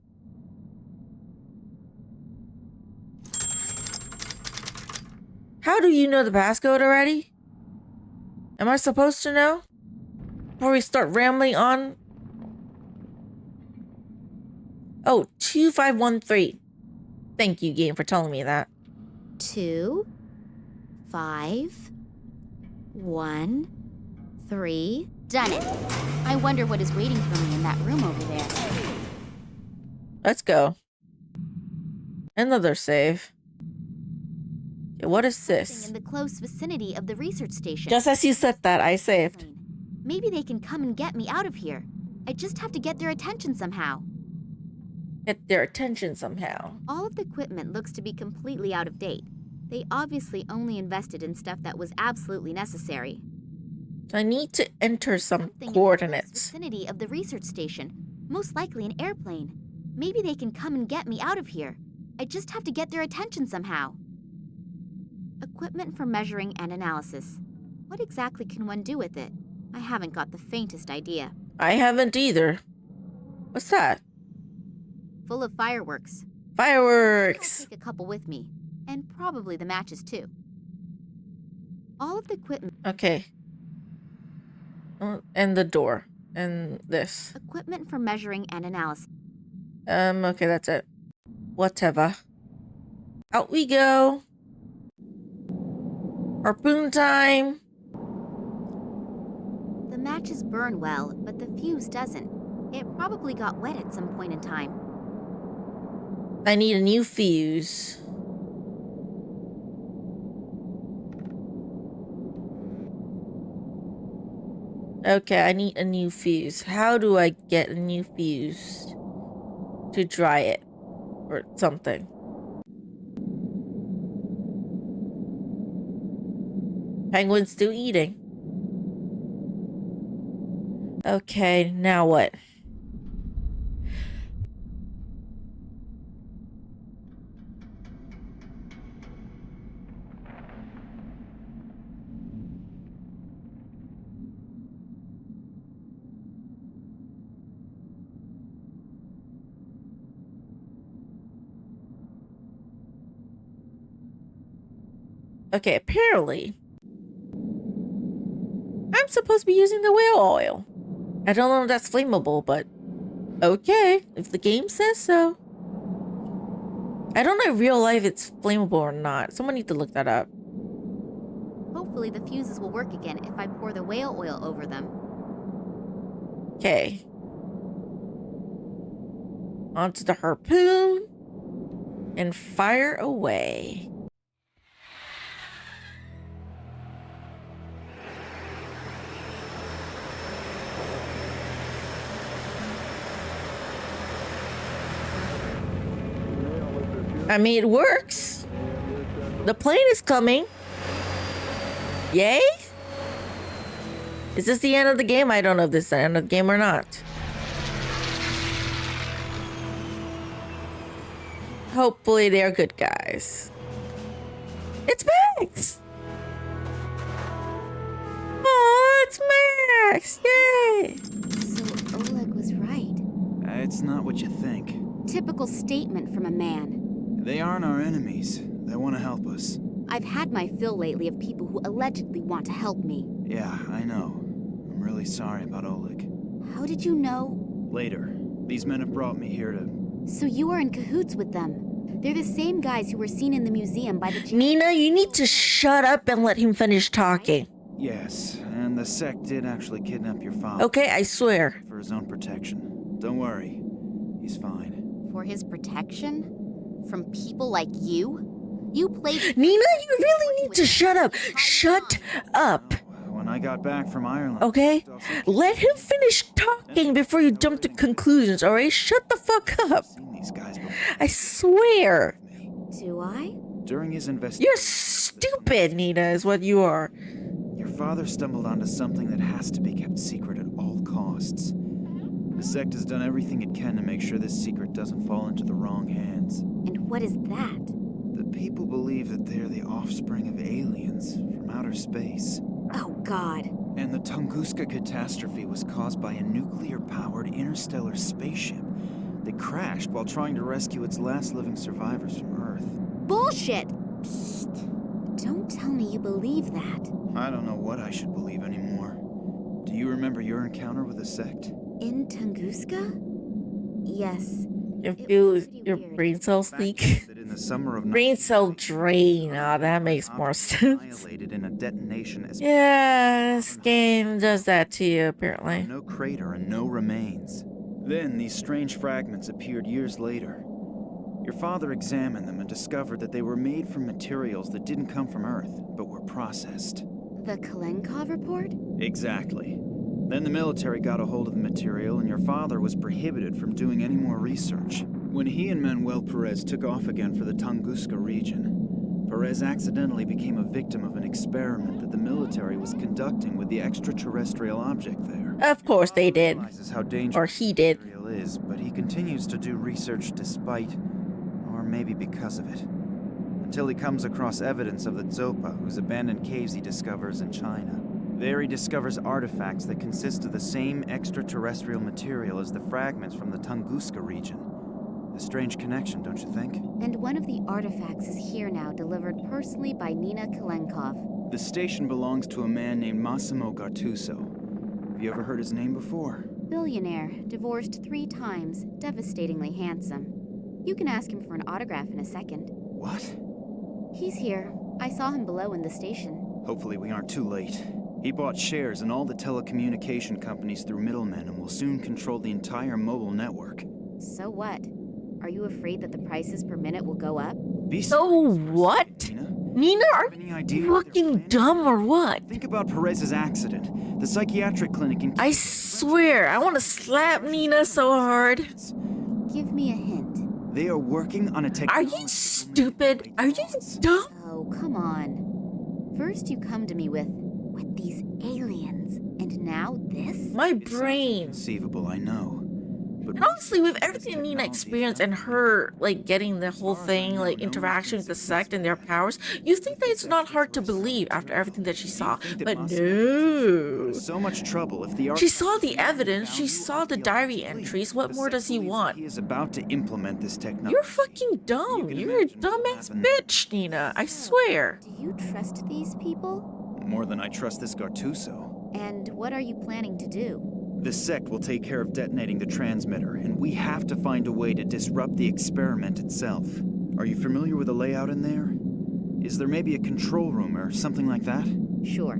How do you know the passcode already? Am I supposed to know? Before we start rambling on? Oh, 2513. Thank you, game, for telling me that. 2, 5, 1, 3. Done it. I wonder what is waiting for me in that room over there. Let's go. Another save. Okay, what is this? In the close vicinity of the research station. Just as you said that, I saved. Maybe they can come and get me out of here. I just have to get their attention somehow. Get their attention somehow. All of the equipment looks to be completely out of date. They obviously only invested in stuff that was absolutely necessary. I need to enter some Something coordinates. in the close vicinity of the research station. Most likely an airplane. Maybe they can come and get me out of here. I just have to get their attention somehow. Equipment for measuring and analysis. What exactly can one do with it? I haven't got the faintest idea. I haven't either. What's that? Full of fireworks. Fireworks! I'll take a couple with me. And probably the matches too. All of the equipment. Okay. And the door. And this. Equipment for measuring and analysis. Okay, that's it. Whatever. Out we go. Harpoon time. The matches burn well, but the fuse doesn't. It probably got wet at some point in time. I need a new fuse. Okay, I need a new fuse. How do I get a new fuse? To dry it. Or something. Penguin's still eating. Okay, now what? Okay, apparently I'm supposed to be using the whale oil. I don't know if that's flammable, but okay, if the game says so. I don't know in real life it's flammable or not. Someone needs to look that up. Hopefully the fuses will work again if I pour the whale oil over them. Okay. Onto the harpoon and fire away. I mean, it works. The plane is coming. Yay? Is this the end of the game? I don't know if this is the end of the game or not. Hopefully they're good guys. It's Max! Oh, it's Max! Yay! So Oleg was right. It's not what you think. Typical statement from a man. They aren't our enemies. They want to help us. I've had my fill lately of people who allegedly want to help me. Yeah, I know. I'm really sorry about Oleg. How did you know? Later. These men have brought me here to... So you are in cahoots with them. They're the same guys who were seen in the museum by the... Nina, you need to shut up and let him finish talking. Yes, and the sect did actually kidnap your father. Okay, I swear. For his own protection. Don't worry. He's fine. For his protection? From people like you? You played... Nina, you really need to shut up. Shut up. When I got back from Ireland... Okay? Let him finish talking before you jump to conclusions, alright? Shut the fuck up. I've seen these guys before. I swear. Do I? During his investigation... You're stupid, Nina, is what you are. Your father stumbled onto something that has to be kept secret at all costs. The sect has done everything it can to make sure this secret doesn't fall into the wrong hands. And what is that? The people believe that they're the offspring of aliens from outer space. Oh, God. And the Tunguska catastrophe was caused by a nuclear-powered interstellar spaceship that crashed while trying to rescue its last living survivors from Earth. Bullshit! Psst. Don't tell me you believe that. I don't know what I should believe anymore. Do you remember your encounter with the sect? In Tunguska? Yes. You It feel was pretty your weird. brain cells Fact leak. is that in the summer of Brain cell drain. Ah, that makes more sense. annihilated in a detonation as Yeah, this game does that to you, apparently. no crater and no remains. Then these strange fragments appeared years later. Your father examined them and discovered that they were made from materials that didn't come from Earth, but were processed. The Kalenkov report? Exactly. Then the military got a hold of the material, and your father was prohibited from doing any more research. When he and Manuel Perez took off again for the Tunguska region, Perez accidentally became a victim of an experiment that the military was conducting with the extraterrestrial object there. Of course they did. Realizes how dangerous Or he did. the material is, but he continues to do research despite, or maybe because of it, until he comes across evidence of the Zopa, whose abandoned caves he discovers in China. There he discovers artifacts that consist of the same extraterrestrial material as the fragments from the Tunguska region. A strange connection, don't you think? And one of the artifacts is here now, delivered personally by Nina Kalenkov. The station belongs to a man named Massimo Gattuso. Have you ever heard his name before? Billionaire, divorced 3 times, devastatingly handsome. You can ask him for an autograph in a second. What? He's here. I saw him below in the station. Hopefully we aren't too late. He bought shares in all the telecommunication companies through middlemen and will soon control the entire mobile network. So what? Are you afraid that the prices per minute will go up? Be So serious for a what? second, Tina. Nina, are Any you idea what they're fucking planning? dumb or what? Think about Perez's accident, the psychiatric clinic in... I swear, I want to slap Nina so hard. Give me a hint. They are working on a Are technology... you stupid? Are you dumb? Oh, come on. First you come to me with these aliens, and now this? My It sounds brain. inconceivable, I know. But And honestly, with everything Nina experienced and her, like, getting the whole thing, like, interaction with the sect and their powers, you think that it's not hard to believe after everything that she saw. But no. so much trouble if the She saw the evidence, she saw the diary entries, what more does he want? He is about to implement this technology. You're fucking dumb. You're a dumbass bitch, Nina. I swear. Do you trust these people? More than I trust this Gattuso. And what are you planning to do? The sect will take care of detonating the transmitter, and we have to find a way to disrupt the experiment itself. Are you familiar with the layout in there? Is there maybe a control room or something like that? Sure.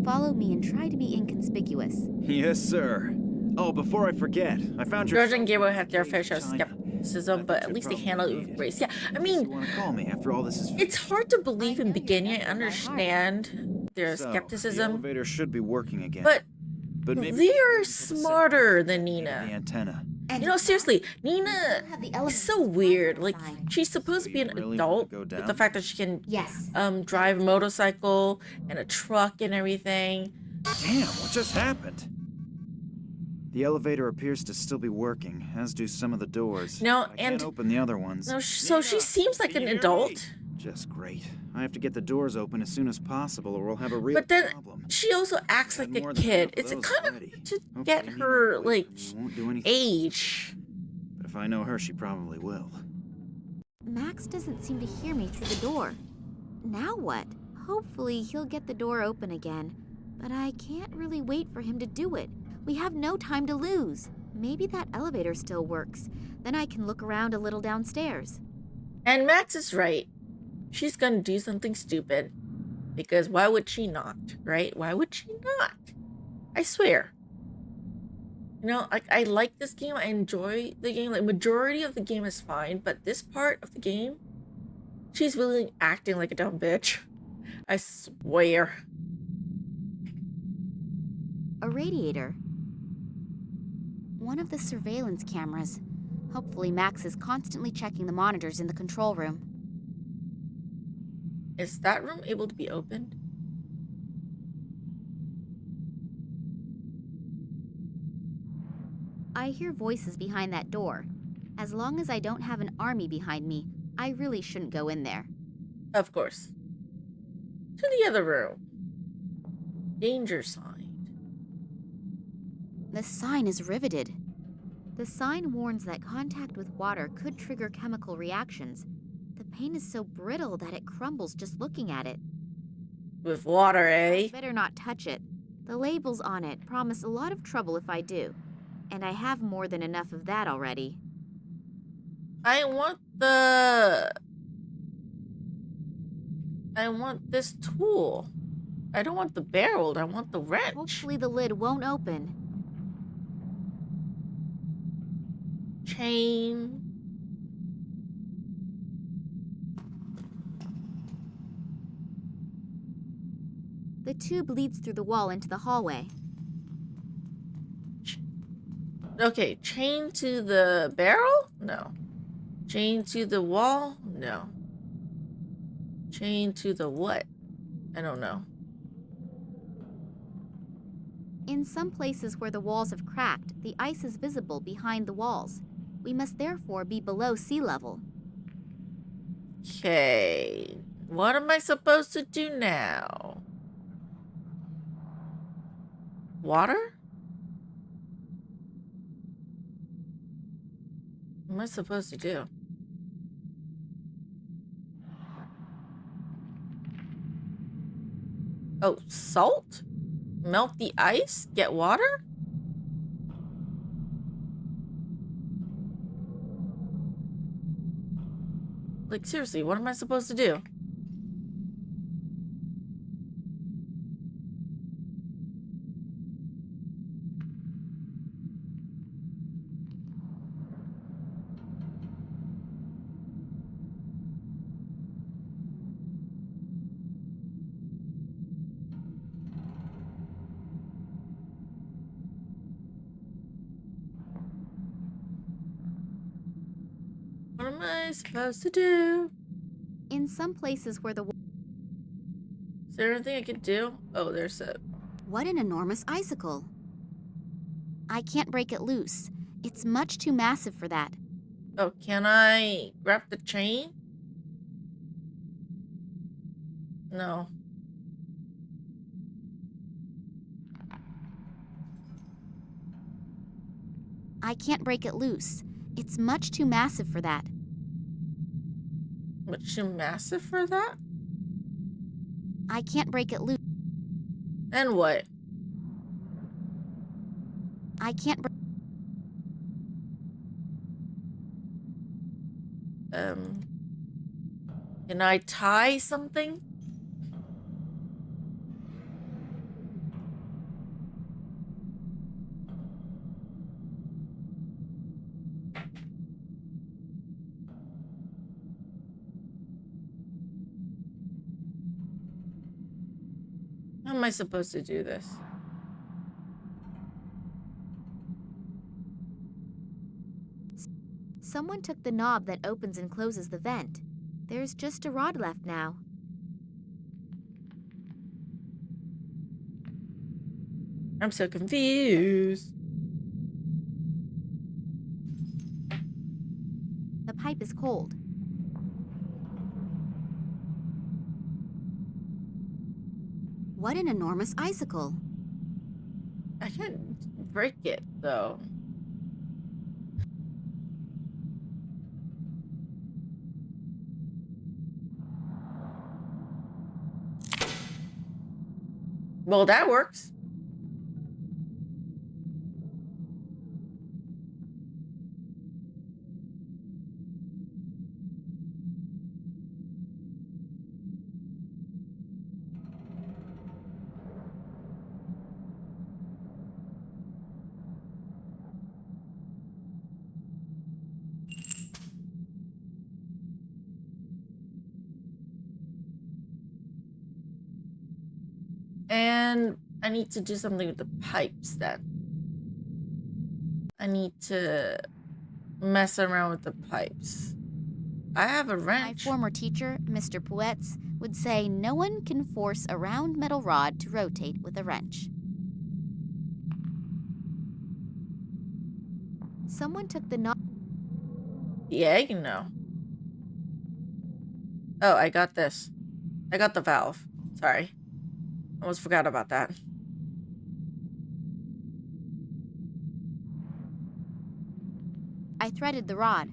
Follow me and try to be inconspicuous. Yes, sir. Oh, before I forget, I found your... George and Gabriel have their fair share of China. skepticism, but at least they handle it with grace. Yeah, I You mean, want to call me after all this is... it's hard to believe in beginning. I understand their So, the skepticism, elevator should be working again. but maybe they're until the second smarter than the Nina. antenna. And You know, seriously, Nina have the is elevator so sign weird. Like, outside. she's supposed to be So you an really adult wanna go with the down? fact that she can Yes. drive a motorcycle and a truck and everything. Damn, what just happened? The elevator appears to still be working, as do some of the doors. No, I can't and open the other ones. no, so she seems like an adult. Just great. I have to get the doors open as soon as possible, or we'll have a real But then problem. she also acts I had like a more than kid. enough of It's those kind already. of to Hopefully get Nina her, will wait like, for me and won't do anything. age. But if I know her, she probably will. Max doesn't seem to hear me through the door. Now what? Hopefully he'll get the door open again. But I can't really wait for him to do it. We have no time to lose. Maybe that elevator still works. Then I can look around a little downstairs. And Max is right. She's gonna do something stupid. Because why would she not, right? Why would she not? I swear. You know, I like this game. I enjoy the game. Like, majority of the game is fine. But this part of the game, she's really acting like a dumb bitch. I swear. A radiator. One of the surveillance cameras. Hopefully Max is constantly checking the monitors in the control room. Is that room able to be opened? I hear voices behind that door. As long as I don't have an army behind me, I really shouldn't go in there. Of course. To the other room. Danger sign. The sign is riveted. The sign warns that contact with water could trigger chemical reactions. The paint is so brittle that it crumbles just looking at it. With water, I eh? better not touch it. The labels on it promise a lot of trouble if I do. And I have more than enough of that already. I want this tool. I don't want the barrel. I want the wrench. Hopefully the lid won't open. Chain. The tube leads through the wall into the hallway. Okay, chain to the barrel? No. Chain to the wall? No. Chain to the what? I don't know. In some places where the walls have cracked, the ice is visible behind the walls. We must therefore be below sea level. Okay. What am I supposed to do now? Water? What am I supposed to do? Oh, salt? Melt the ice? Get water? Like, seriously, what am I supposed to do? What am I supposed to do? In some places where the Is there anything I can do? Oh, there's a... What an enormous icicle! I can't break it loose. It's much too massive for that. Oh, can I grab the chain? No. I can't break it loose. It's much too massive for that. Much too massive for that? I can't break it loose. And what? I can't break... Can I tie something? How am I supposed to do this? Someone took the knob that opens and closes the vent. There's just a rod left now. I'm so confused. The pipe is cold. What an enormous icicle. I can't break it, though. Well, that works. And I need to do something with the pipes then. I need to mess around with the pipes. I have a My wrench. former teacher, Mr. Puetz, would say no one can force a round metal rod to rotate with a wrench. Someone took the knob. Yeah, you know. Oh, I got this. I got the valve. Sorry. Almost forgot about that. I threaded the rod.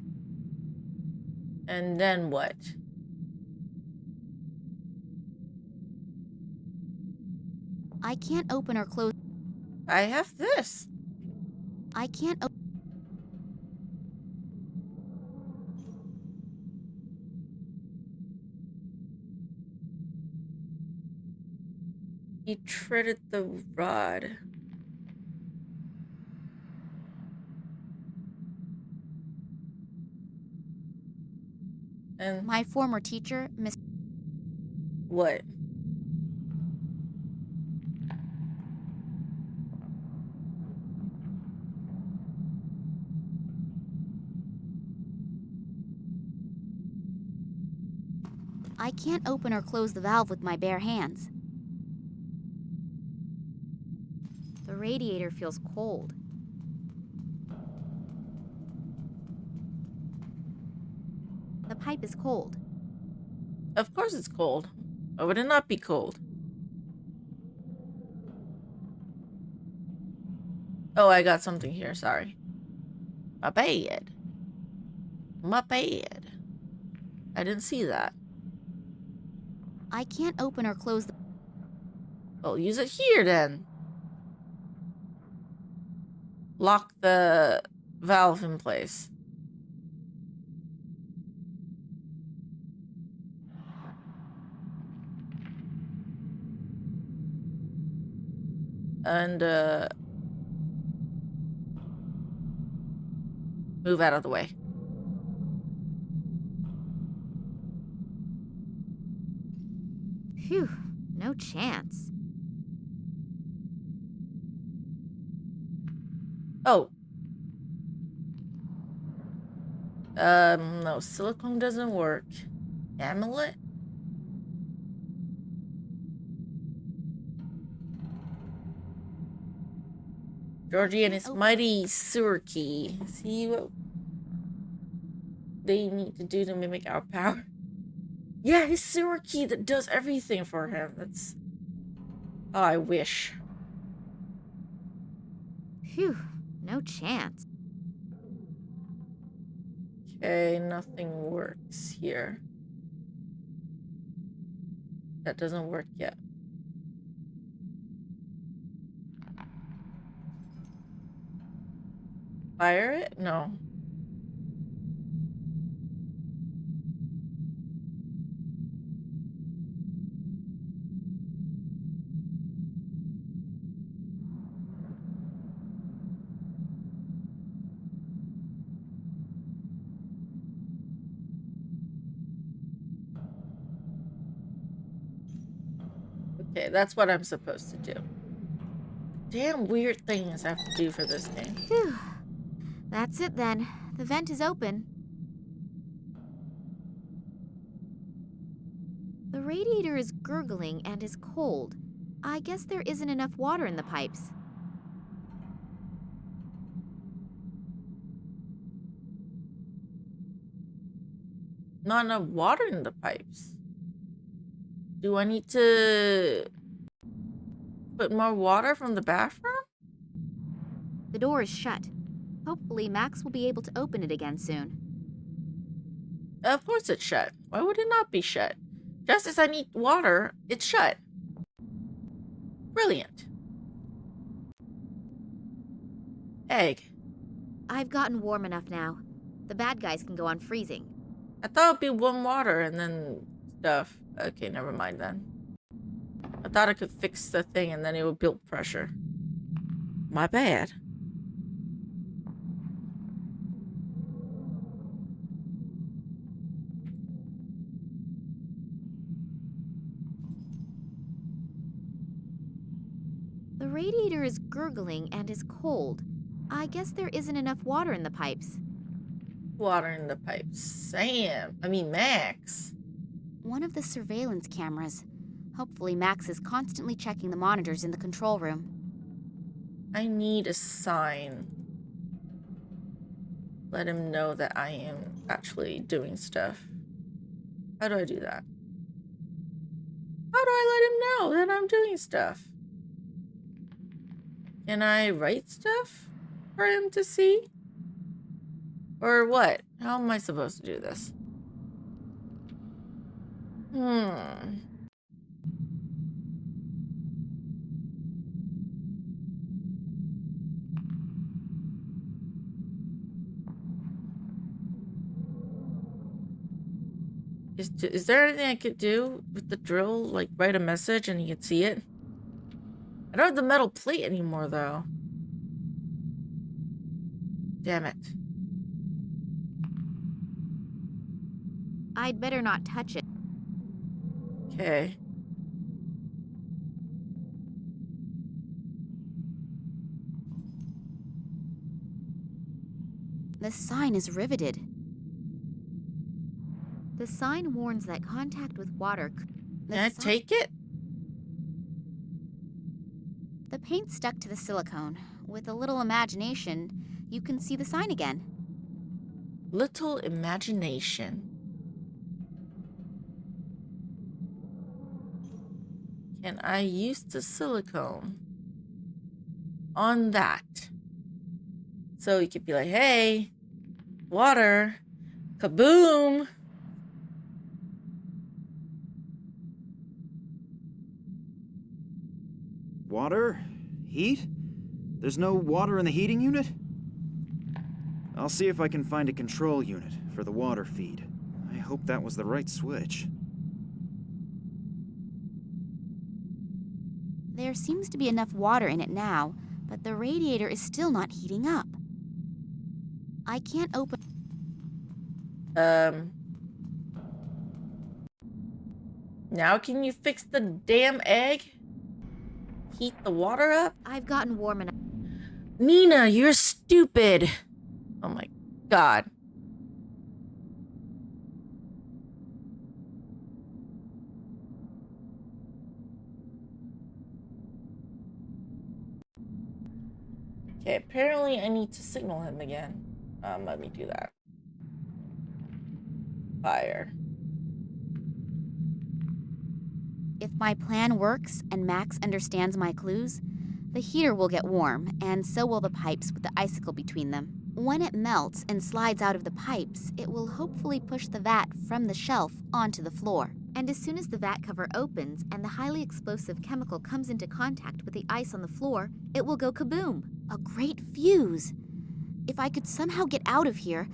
And then what? I can't open or close. I have this. I can't open. He threaded the rod. And My former teacher, Miss. what? I can't open or close the valve with my bare hands. The radiator feels cold. The pipe is cold. Of course it's cold. Why would it not be cold? Oh, I got something here. Sorry. My bad. My bad. I didn't see that. I can't open or close the. Well, use it here then. Lock the valve in place. And move out of the way. Phew, no chance. Oh. No, silicone doesn't work. Amulet? Georgie and his mighty sewer key. See what they need to do to mimic our power? Yeah, his sewer key that does everything for him. That's... Oh, I wish. Phew, no chance. Okay, nothing works here. That doesn't work yet. Fire it? No. Okay, that's what I'm supposed to do. Damn weird things I have to do for this game. Phew. That's it then. The vent is open. The radiator is gurgling and is cold. I guess there isn't enough water in the pipes. Not enough water in the pipes. Do I need to put more water from the bathroom? The door is shut. Hopefully, Max will be able to open it again soon. Of course it's shut. Why would it not be shut? Just as I need water, it's shut. Brilliant. Egg. I've gotten warm enough now. The bad guys can go on freezing. I thought it'd be warm water and then stuff. Okay, never mind then. I thought I could fix the thing and then it would build pressure. My bad. The radiator is gurgling and is cold. I guess there isn't enough water in the pipes. Water in the pipes. Sam. I mean, Max. One of the surveillance cameras. Hopefully Max is constantly checking the monitors in the control room. I need a sign. Let him know that I am actually doing stuff. How do I do that? How do I let him know that I'm doing stuff? Can I write stuff for him to see? Or what? How am I supposed to do this? Is there anything I could do with the drill? Like write a message and he could see it? I don't have the metal plate anymore though. Damn it. I'd better not touch it. Okay. The sign is riveted. The sign warns that contact with water... Can I take it? The paint stuck to the silicone. With a little imagination, you can see the sign again. Little imagination. Can I use the silicone on that? So you could be like, hey, water, kaboom. Water? Heat? There's no water in the heating unit? I'll see if I can find a control unit for the water feed. I hope that was the right switch. There seems to be enough water in it now, but the radiator is still not heating up. I can't open... Now can you fix the damn egg? Heat the water up? I've gotten warm enough. Nina, you're stupid. Oh my god. Okay, apparently I need to signal him again. Let me do that. Fire. If my plan works and Max understands my clues, the heater will get warm, and so will the pipes with the icicle between them. When it melts and slides out of the pipes, it will hopefully push the vat from the shelf onto the floor. And as soon as the vat cover opens and the highly explosive chemical comes into contact with the ice on the floor, it will go kaboom. A great fuse. If I could somehow get out of here,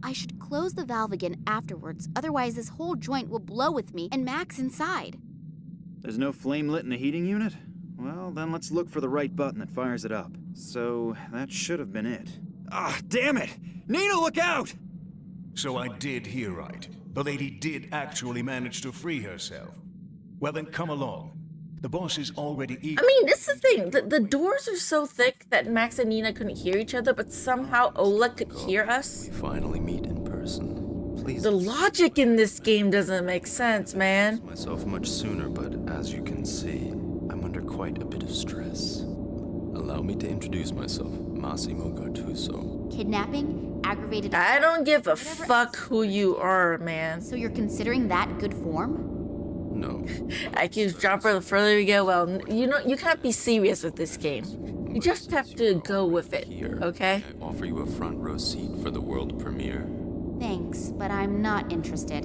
I should close the valve again afterwards, otherwise this whole joint will blow with me and Max inside. There's no flame lit in the heating unit? Well, then let's look for the right button that fires it up. So, that should have been it. Ah, damn it! Nina, look out! So I did hear right. The lady did actually manage to free herself. Well then, come along. The boss is already eager. I mean, this is the thing. The doors are so thick that Max and Nina couldn't hear each other, but somehow Oleg could hear us. We finally meet in person. Please. The logic in this game doesn't make sense, man. Myself much sooner, but as you can see, I'm under quite a bit of stress. Allow me to introduce myself, Massimo Gattuso. Kidnapping? Aggravated I assault? don't give a Whatever fuck else. who you are, man. So you're considering that good form? No. IQ's dropper, the further we go, well, you know, you can't be serious with this game. You just have to go with it, Here, okay? I offer you a front row seat for the world premiere. Thanks, but I'm not interested.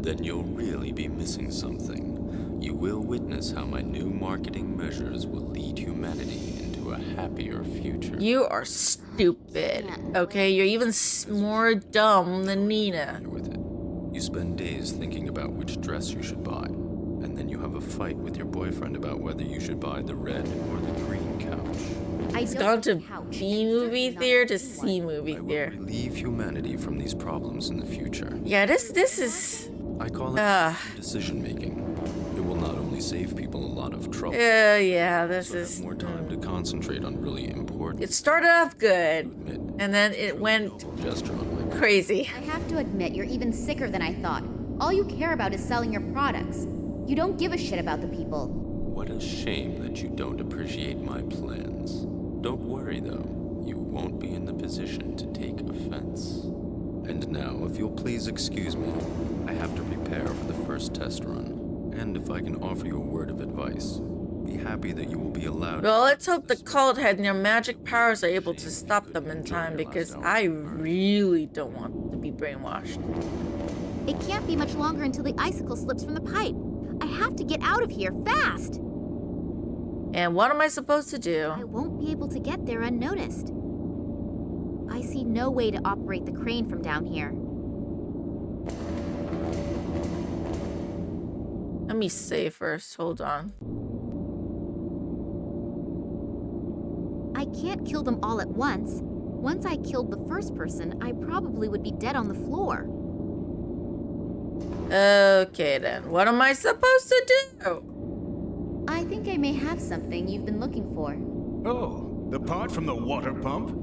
Then you'll really be missing something. You will witness how my new marketing measures will lead humanity into a happier future. You are stupid, okay? You're even more dumb than Nina. With it. You spend days thinking about which dress you should buy, and then you have a fight with your boyfriend about whether you should buy the red or the green couch. I It's don't gone to need a couch. B movie Certainly theater not to a C one. movie I will theater. relieve humanity from these problems in the future. Yeah, this is I call it uh decision making. It will not only save people a lot of trouble, yeah, this but have is more time to concentrate on really important. it started off good Admit, and then it went gesture on my crazy. I have to admit, you're even sicker than I thought. All you care about is selling your products. You don't give a shit about the people. What a shame that you don't appreciate my plans. Don't worry though, you won't be in the position to take offense. And now, if you'll please excuse me, I have to prepare for the first test run. And if I can offer you a word of advice, be happy that you will be allowed. Well, let's hope the cult head and their magic powers are able to stop them in time, because I really don't want to be brainwashed. It can't be much longer until the icicle slips from the pipe. I have to get out of here fast. And what am I supposed to do? I won't be able to get there unnoticed. I see no way to operate the crane from down here. Let me say first, hold on. I can't kill them all at once. Once I killed the first person, I probably would be dead on the floor. Okay then, what am I supposed to do? I think I may have something you've been looking for. Oh, the part from the water pump?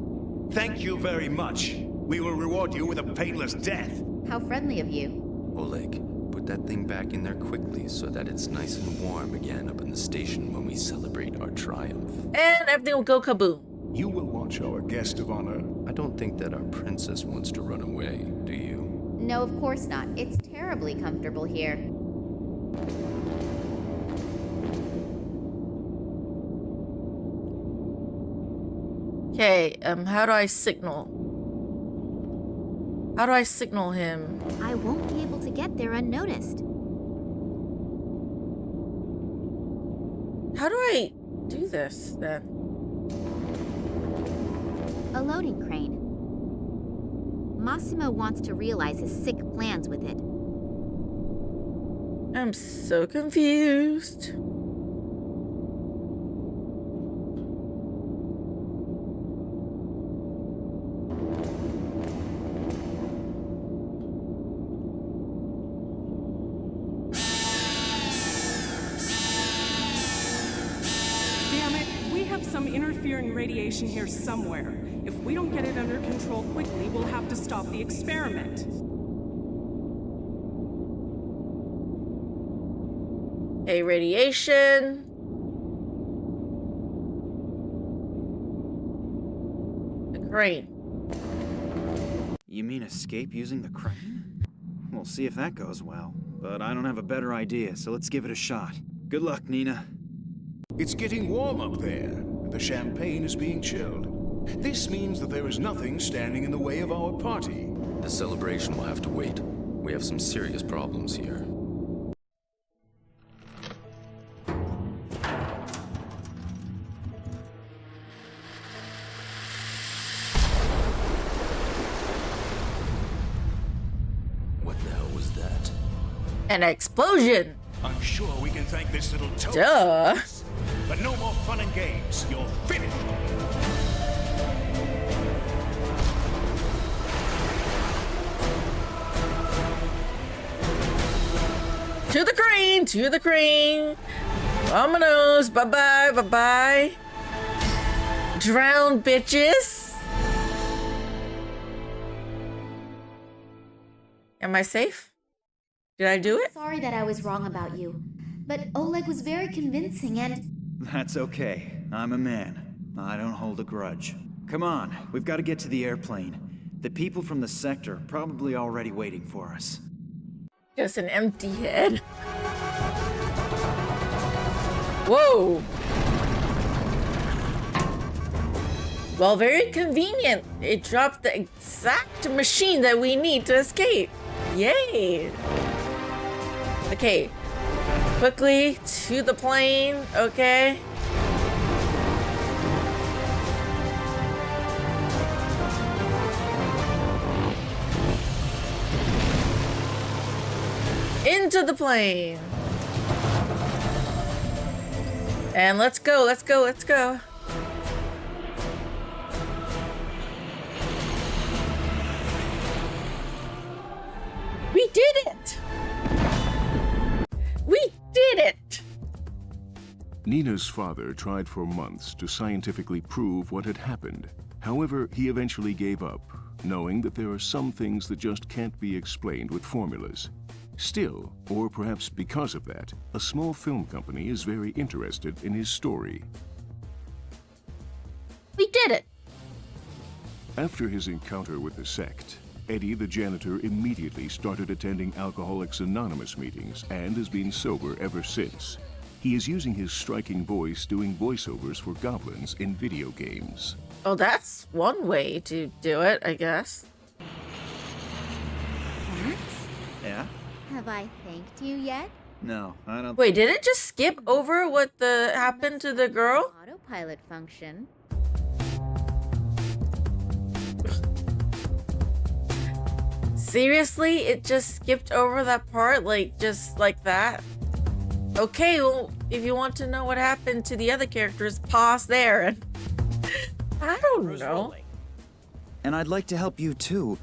Thank you very much. We will reward you with a painless death. How friendly of you. Oleg, put that thing back in there quickly so that it's nice and warm again up in the station when we celebrate our triumph. And everything will go kaboom. You will watch our guest of honor. I don't think that our princess wants to run away, do you? No, of course not. It's terribly comfortable here. Okay, how do I signal? How do I signal him? I won't be able to get there unnoticed. How do I do this then? A loading crane. Massimo wants to realize his sick plans with it. I'm so confused. Damn it, we have some interfering radiation here somewhere. If we don't get it under control quickly, we'll have to stop the experiment. Hey, radiation. The crane. You mean escape using the crane? We'll see if that goes well. But I don't have a better idea, so let's give it a shot. Good luck, Nina. It's getting warm up there, and the champagne is being chilled. This means that there is nothing standing in the way of our party. The celebration will have to wait. We have some serious problems here. What the hell was that? An explosion. I'm sure we can thank this little toad. Duh. But no more fun and games. You're finished. To the crane, to the crane. Vamonos. Bye-bye. Bye-bye. Drown, bitches. Am I safe? Did I do it? Sorry that I was wrong about you, but Oleg was very convincing and... That's okay. I'm a man. I don't hold a grudge. Come on, we've got to get to the airplane. The people from the sector are probably already waiting for us. Just an empty head. Whoa. Well, very convenient. It dropped the exact machine that we need to escape. Yay. Okay. Quickly to the plane. Okay. Into the plane. And let's go, let's go, let's go. We did it! We did it! Nina's father tried for months to scientifically prove what had happened. However, he eventually gave up, knowing that there are some things that just can't be explained with formulas. Still, or perhaps because of that, a small film company is very interested in his story. We did it! After his encounter with the sect, Eddie the janitor immediately started attending Alcoholics Anonymous meetings and has been sober ever since. He is using his striking voice doing voiceovers for goblins in video games. Oh, that's one way to do it, I guess. Max, Yeah? have I thanked you yet? No, I don't... Wait, did it just skip over what happened to the girl? Autopilot function. Seriously? It just skipped over that part? Like, just like that? Okay, well, if you want to know what happened to the other characters, pause there and... I don't know. And I'd like to help you too.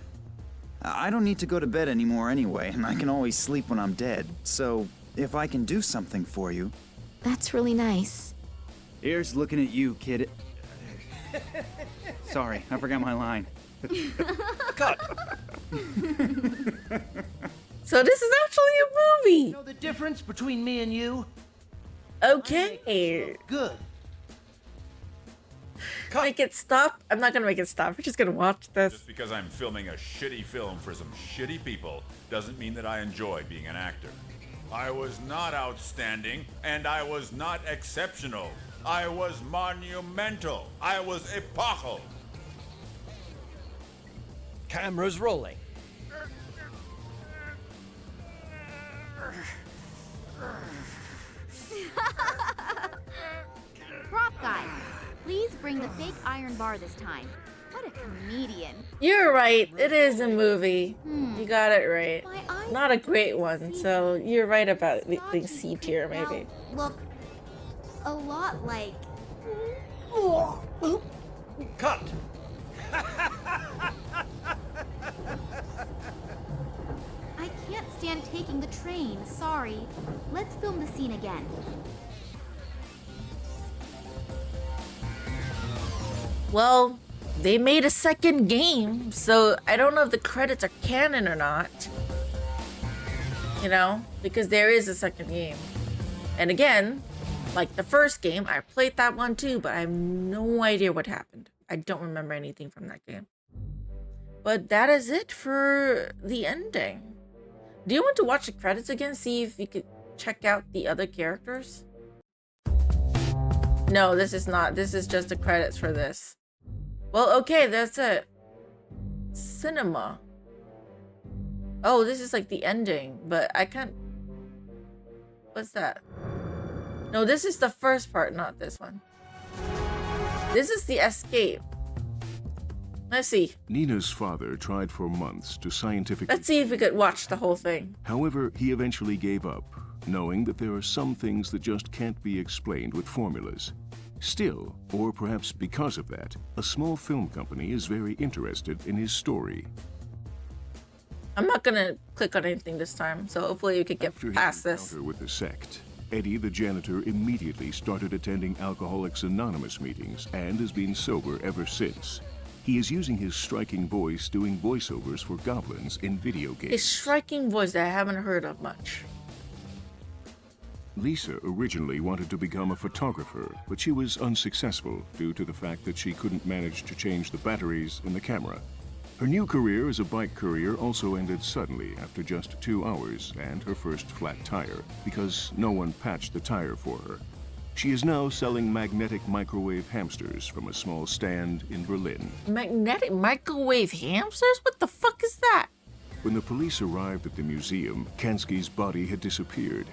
I don't need to go to bed anymore anyway, and I can always sleep when I'm dead. So, if I can do something for you... That's really nice. Here's looking at you, kid. Sorry, I forgot my line. Cut! So this is actually a movie. Know the difference between me and you? Okay. Good. Make it stop. I'm not gonna make it stop. We're just gonna watch this. Just because I'm filming a shitty film for some shitty people doesn't mean that I enjoy being an actor. I was not outstanding, and I was not exceptional. I was monumental. I was epochal. Camera's rolling. Prop guy, please bring the fake iron bar this time. What a comedian. You're right. It is a movie. You got it right. My eyes Not a great one. So you're right about it being C tier, maybe. Look a lot like... Cut! I can't stand taking the train, sorry. Let's film the scene again. Well, they made a second game, so I don't know if the credits are canon or not. You know, because there is a second game. And again, like the first game, I played that one too, but I have no idea what happened. I don't remember anything from that game. But that is it for the ending. Do you want to watch the credits again? See if you could check out the other characters? No, this is not. This is just the credits for this. Well, okay, that's it. Cinema. Oh, this is like the ending, but I can't... What's that? No, this is the first part, not this one. This is the escape. Let's see. Nina's father tried for months to scientifically... Let's see if we could watch the whole thing. However, he eventually gave up, knowing that there are some things that just can't be explained with formulas. Still, or perhaps because of that, a small film company is very interested in his story. I'm not gonna click on anything this time, so hopefully you could get After past his this. encounter with the sect, Eddie, the janitor, immediately started attending Alcoholics Anonymous meetings and has been sober ever since. He is using his striking voice doing voiceovers for goblins in video games. His striking voice that I haven't heard of much. Lisa originally wanted to become a photographer, but she was unsuccessful due to the fact that she couldn't manage to change the batteries in the camera. Her new career as a bike courier also ended suddenly after just 2 hours and her first flat tire, because no one patched the tire for her. She is now selling magnetic microwave hamsters from a small stand in Berlin. Magnetic microwave hamsters? What the fuck is that? When the police arrived at the museum, Kansky's body had disappeared.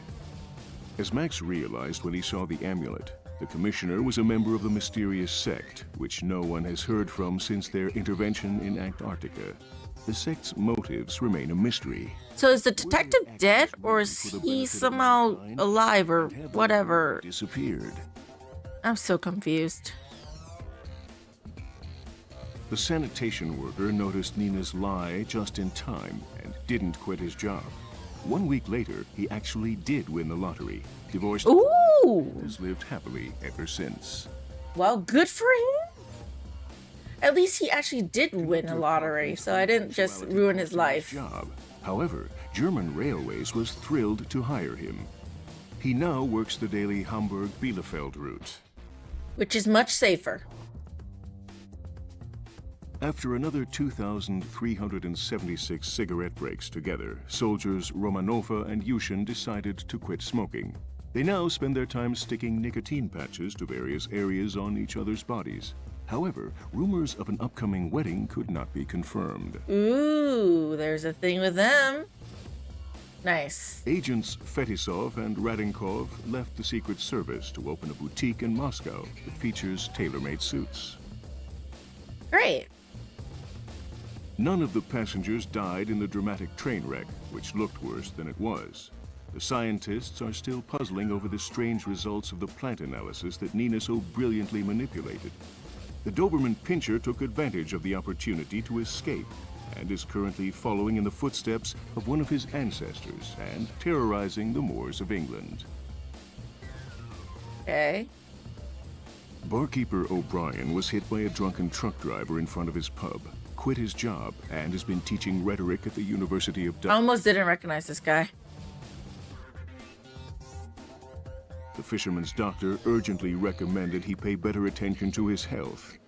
As Max realized when he saw the amulet, the commissioner was a member of the mysterious sect, which no one has heard from since their intervention in Antarctica. The sect's motives remain a mystery. So is the detective dead, or is he somehow alive, or whatever? Disappeared. I'm so confused. The sanitation worker noticed Nina's lie just in time and didn't quit his job. 1 week later, he actually did win the lottery. Divorced. Ooh! And has lived happily ever since. Well, good for him. At least he actually did win a lottery, so I didn't just ruin his life. Job. However, German Railways was thrilled to hire him. He now works the daily Hamburg-Bielefeld route. Which is much safer. After another 2,376 cigarette breaks together, soldiers Romanova and Yushin decided to quit smoking. They now spend their time sticking nicotine patches to various areas on each other's bodies. However, rumors of an upcoming wedding could not be confirmed. Ooh, there's a thing with them. Nice. Agents Fetisov and Radenkov left the Secret Service to open a boutique in Moscow that features tailor-made suits. Great. None of the passengers died in the dramatic train wreck, which looked worse than it was. The scientists are still puzzling over the strange results of the plant analysis that Nina so brilliantly manipulated. The Doberman Pinscher took advantage of the opportunity to escape and is currently following in the footsteps of one of his ancestors and terrorizing the moors of England. Okay. Barkeeper O'Brien was hit by a drunken truck driver in front of his pub, quit his job, and has been teaching rhetoric at the University of I Dublin. almost didn't recognize this guy. The fisherman's doctor urgently recommended he pay better attention to his health.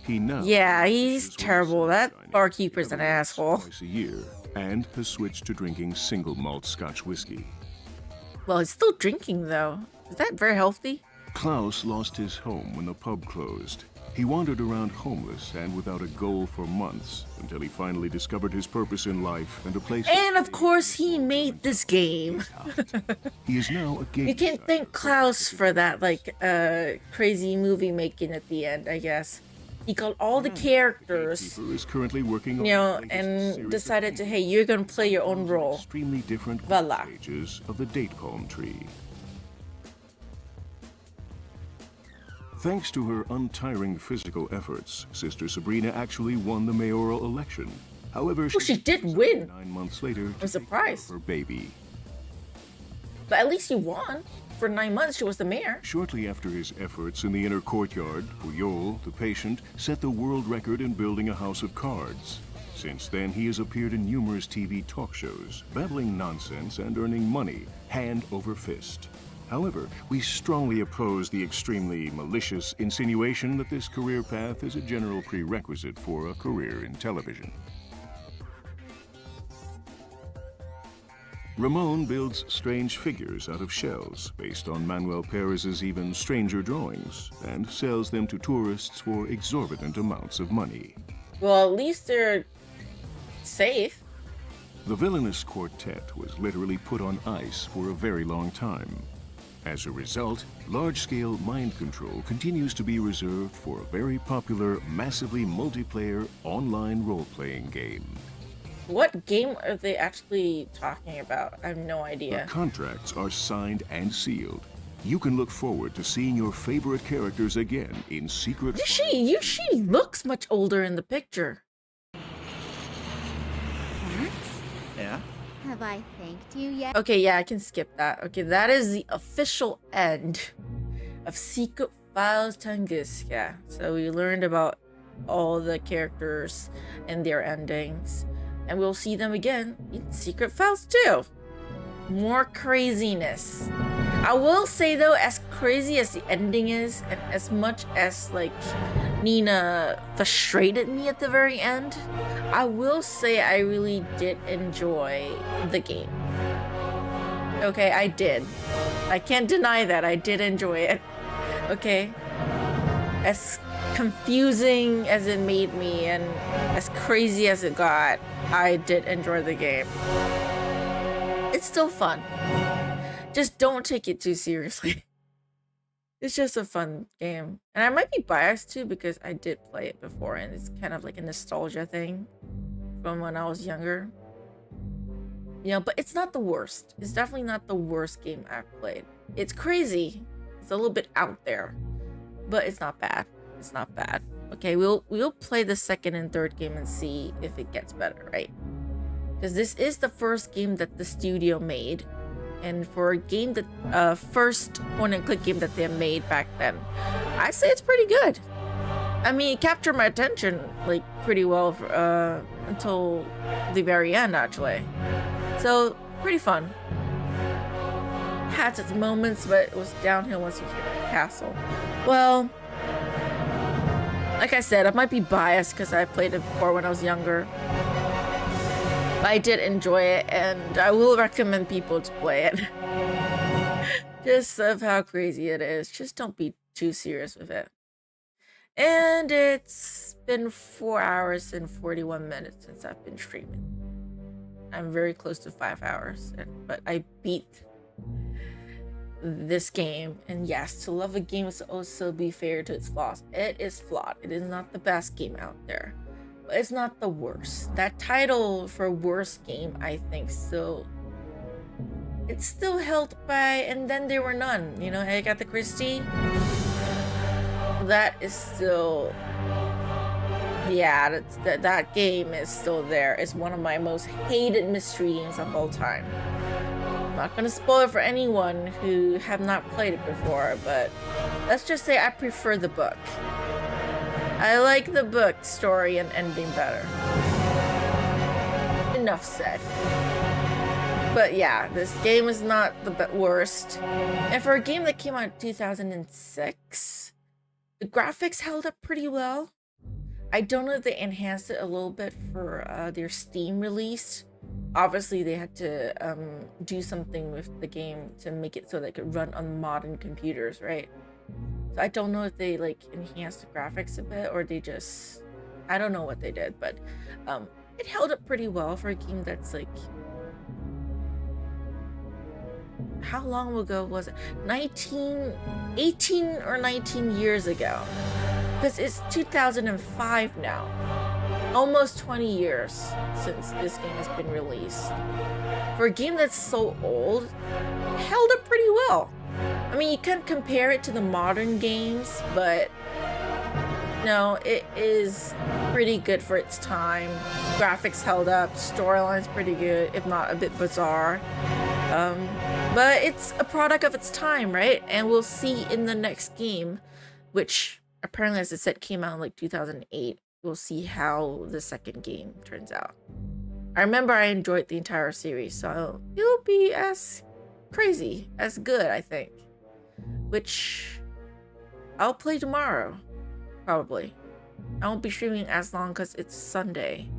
He now... Yeah, he's terrible. That barkeeper's an asshole. ...twice a year, and has switched to drinking single malt Scotch whiskey. Well, he's still drinking, though. Is that very healthy? Klaus lost his home when the pub closed. He wandered around homeless and without a goal for months until he finally discovered his purpose in life and a place. And of course, he made this game. He is now a game. You can't thank Klaus for that, like, crazy movie making at the end, I guess. He got all the characters, Is currently working you know, on the latest and series decided of to, hey, you're gonna play your own role. extremely different Voila. stages of the date palm tree. Thanks to her untiring physical efforts, Sister Sabrina actually won the mayoral election. However, Oh, she did win. 9 months later, I'm to take surprised. care of her baby. But at least he won. For 9 months, she was the mayor. Shortly after his efforts in the inner courtyard, Puyol, the patient, set the world record in building a house of cards. Since then, he has appeared in numerous TV talk shows, babbling nonsense and earning money, hand over fist. However, we strongly oppose the extremely malicious insinuation that this career path is a general prerequisite for a career in television. Ramon builds strange figures out of shells based on Manuel Perez's even stranger drawings and sells them to tourists for exorbitant amounts of money. Well, at least they're safe. The villainous quartet was literally put on ice for a very long time. As a result, large-scale mind control continues to be reserved for a very popular, massively multiplayer online role-playing game. What game are they actually talking about? I have no The idea. contracts are signed and sealed. You can look forward to seeing your favorite characters again in secret. She looks much older in the picture. Max? Yeah? Have I thanked you yet? Okay, yeah, I can skip that. Okay, that is the official end of Secret Files Tunguska. So we learned about all the characters and their endings. And we'll see them again in Secret Files 2. More craziness. I will say though, as crazy as the ending is, and as much as like Nina frustrated me at the very end, I will say I really did enjoy the game. Okay, I did. I can't deny that. I did enjoy it. Okay? As confusing as it made me and as crazy as it got, I did enjoy the game. It's still fun. Just don't take it too seriously. It's just a fun game. And I might be biased too because I did play it before and it's kind of like a nostalgia thing from when I was younger. You know, but it's not the worst. It's definitely not the worst game I've played. It's crazy. It's a little bit out there, but it's not bad. It's not bad. Okay, we'll play the second and third game and see if it gets better, right? Because this is the first game that the studio made. And for a game that, first point-and-click game that they made back then, I say it's pretty good. I mean, it captured my attention, like, pretty well until the very end, actually. So, pretty fun. Had its moments, but it was downhill once you hit the castle. Well, like I said, I might be biased because I played it before when I was younger. But I did enjoy it, and I will recommend people to play it. Just of how crazy it is. Just don't be too serious with it. And it's been 4 hours and 41 minutes since I've been streaming. I'm very close to 5 hours, but I beat this game. And yes, to love a game is to also be fair to its flaws. It is flawed. It is not the best game out there. It's not the worst. That title for worst game, I think, it's still held by And Then There Were None. You know, Agatha Christie. That is still, yeah, that game is still there. It's one of my most hated mystery games of all time. I'm not gonna spoil it for anyone who have not played it before, but let's just say I prefer the book. I like the book story and ending better. Enough said. But yeah, this game is not the worst. And for a game that came out in 2006, the graphics held up pretty well. I don't know if they enhanced it a little bit for their Steam release. Obviously, they had to do something with the game to make it so that it could run on modern computers, right? So I don't know if they like enhanced the graphics a bit or they just, I don't know what they did, but it held up pretty well for a game that's like, how long ago was it? 18 or 19 years ago. Because it's 2005 now. Almost 20 years since this game has been released. For a game that's so old, it held up pretty well. I mean, you can compare it to the modern games, but no, it is pretty good for its time. Graphics held up, storyline's pretty good, if not a bit bizarre. But it's a product of its time, right? And we'll see in the next game, which apparently, as I said, came out in like 2008. We'll see how the second game turns out. I remember I enjoyed the entire series, so it'll be as crazy, as good, I think. Which I'll play tomorrow, probably. I won't be streaming as long because it's Sunday.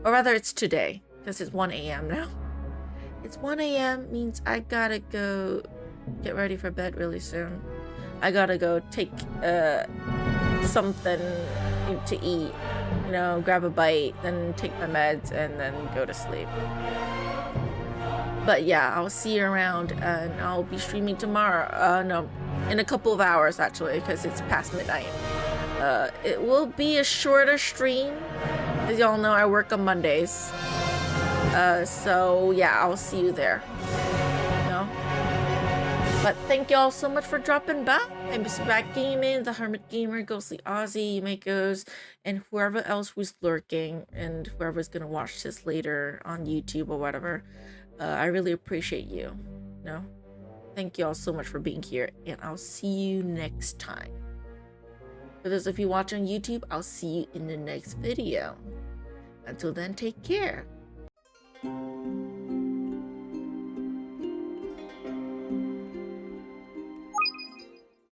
Or rather, it's today, because it's 1 a.m. now. It's 1 a.m. means I gotta go get ready for bed really soon. I gotta go take something to eat, you know, grab a bite, then take my meds, and then go to sleep. But yeah, I'll see you around, and I'll be streaming tomorrow. No, in a couple of hours actually, because it's past midnight. It will be a shorter stream. As y'all know, I work on Mondays. So yeah, I'll see you there. You know? But thank y'all so much for dropping by. I'm Back Gaming, the Hermit Gamer, Ghostly Ozzy, Makos, and whoever else who's lurking, and whoever's gonna watch this later on YouTube or whatever. I really appreciate you. Thank you all so much for being here, and I'll see you next time. For those of you watching on YouTube, I'll see you in the next video. Until then, take care.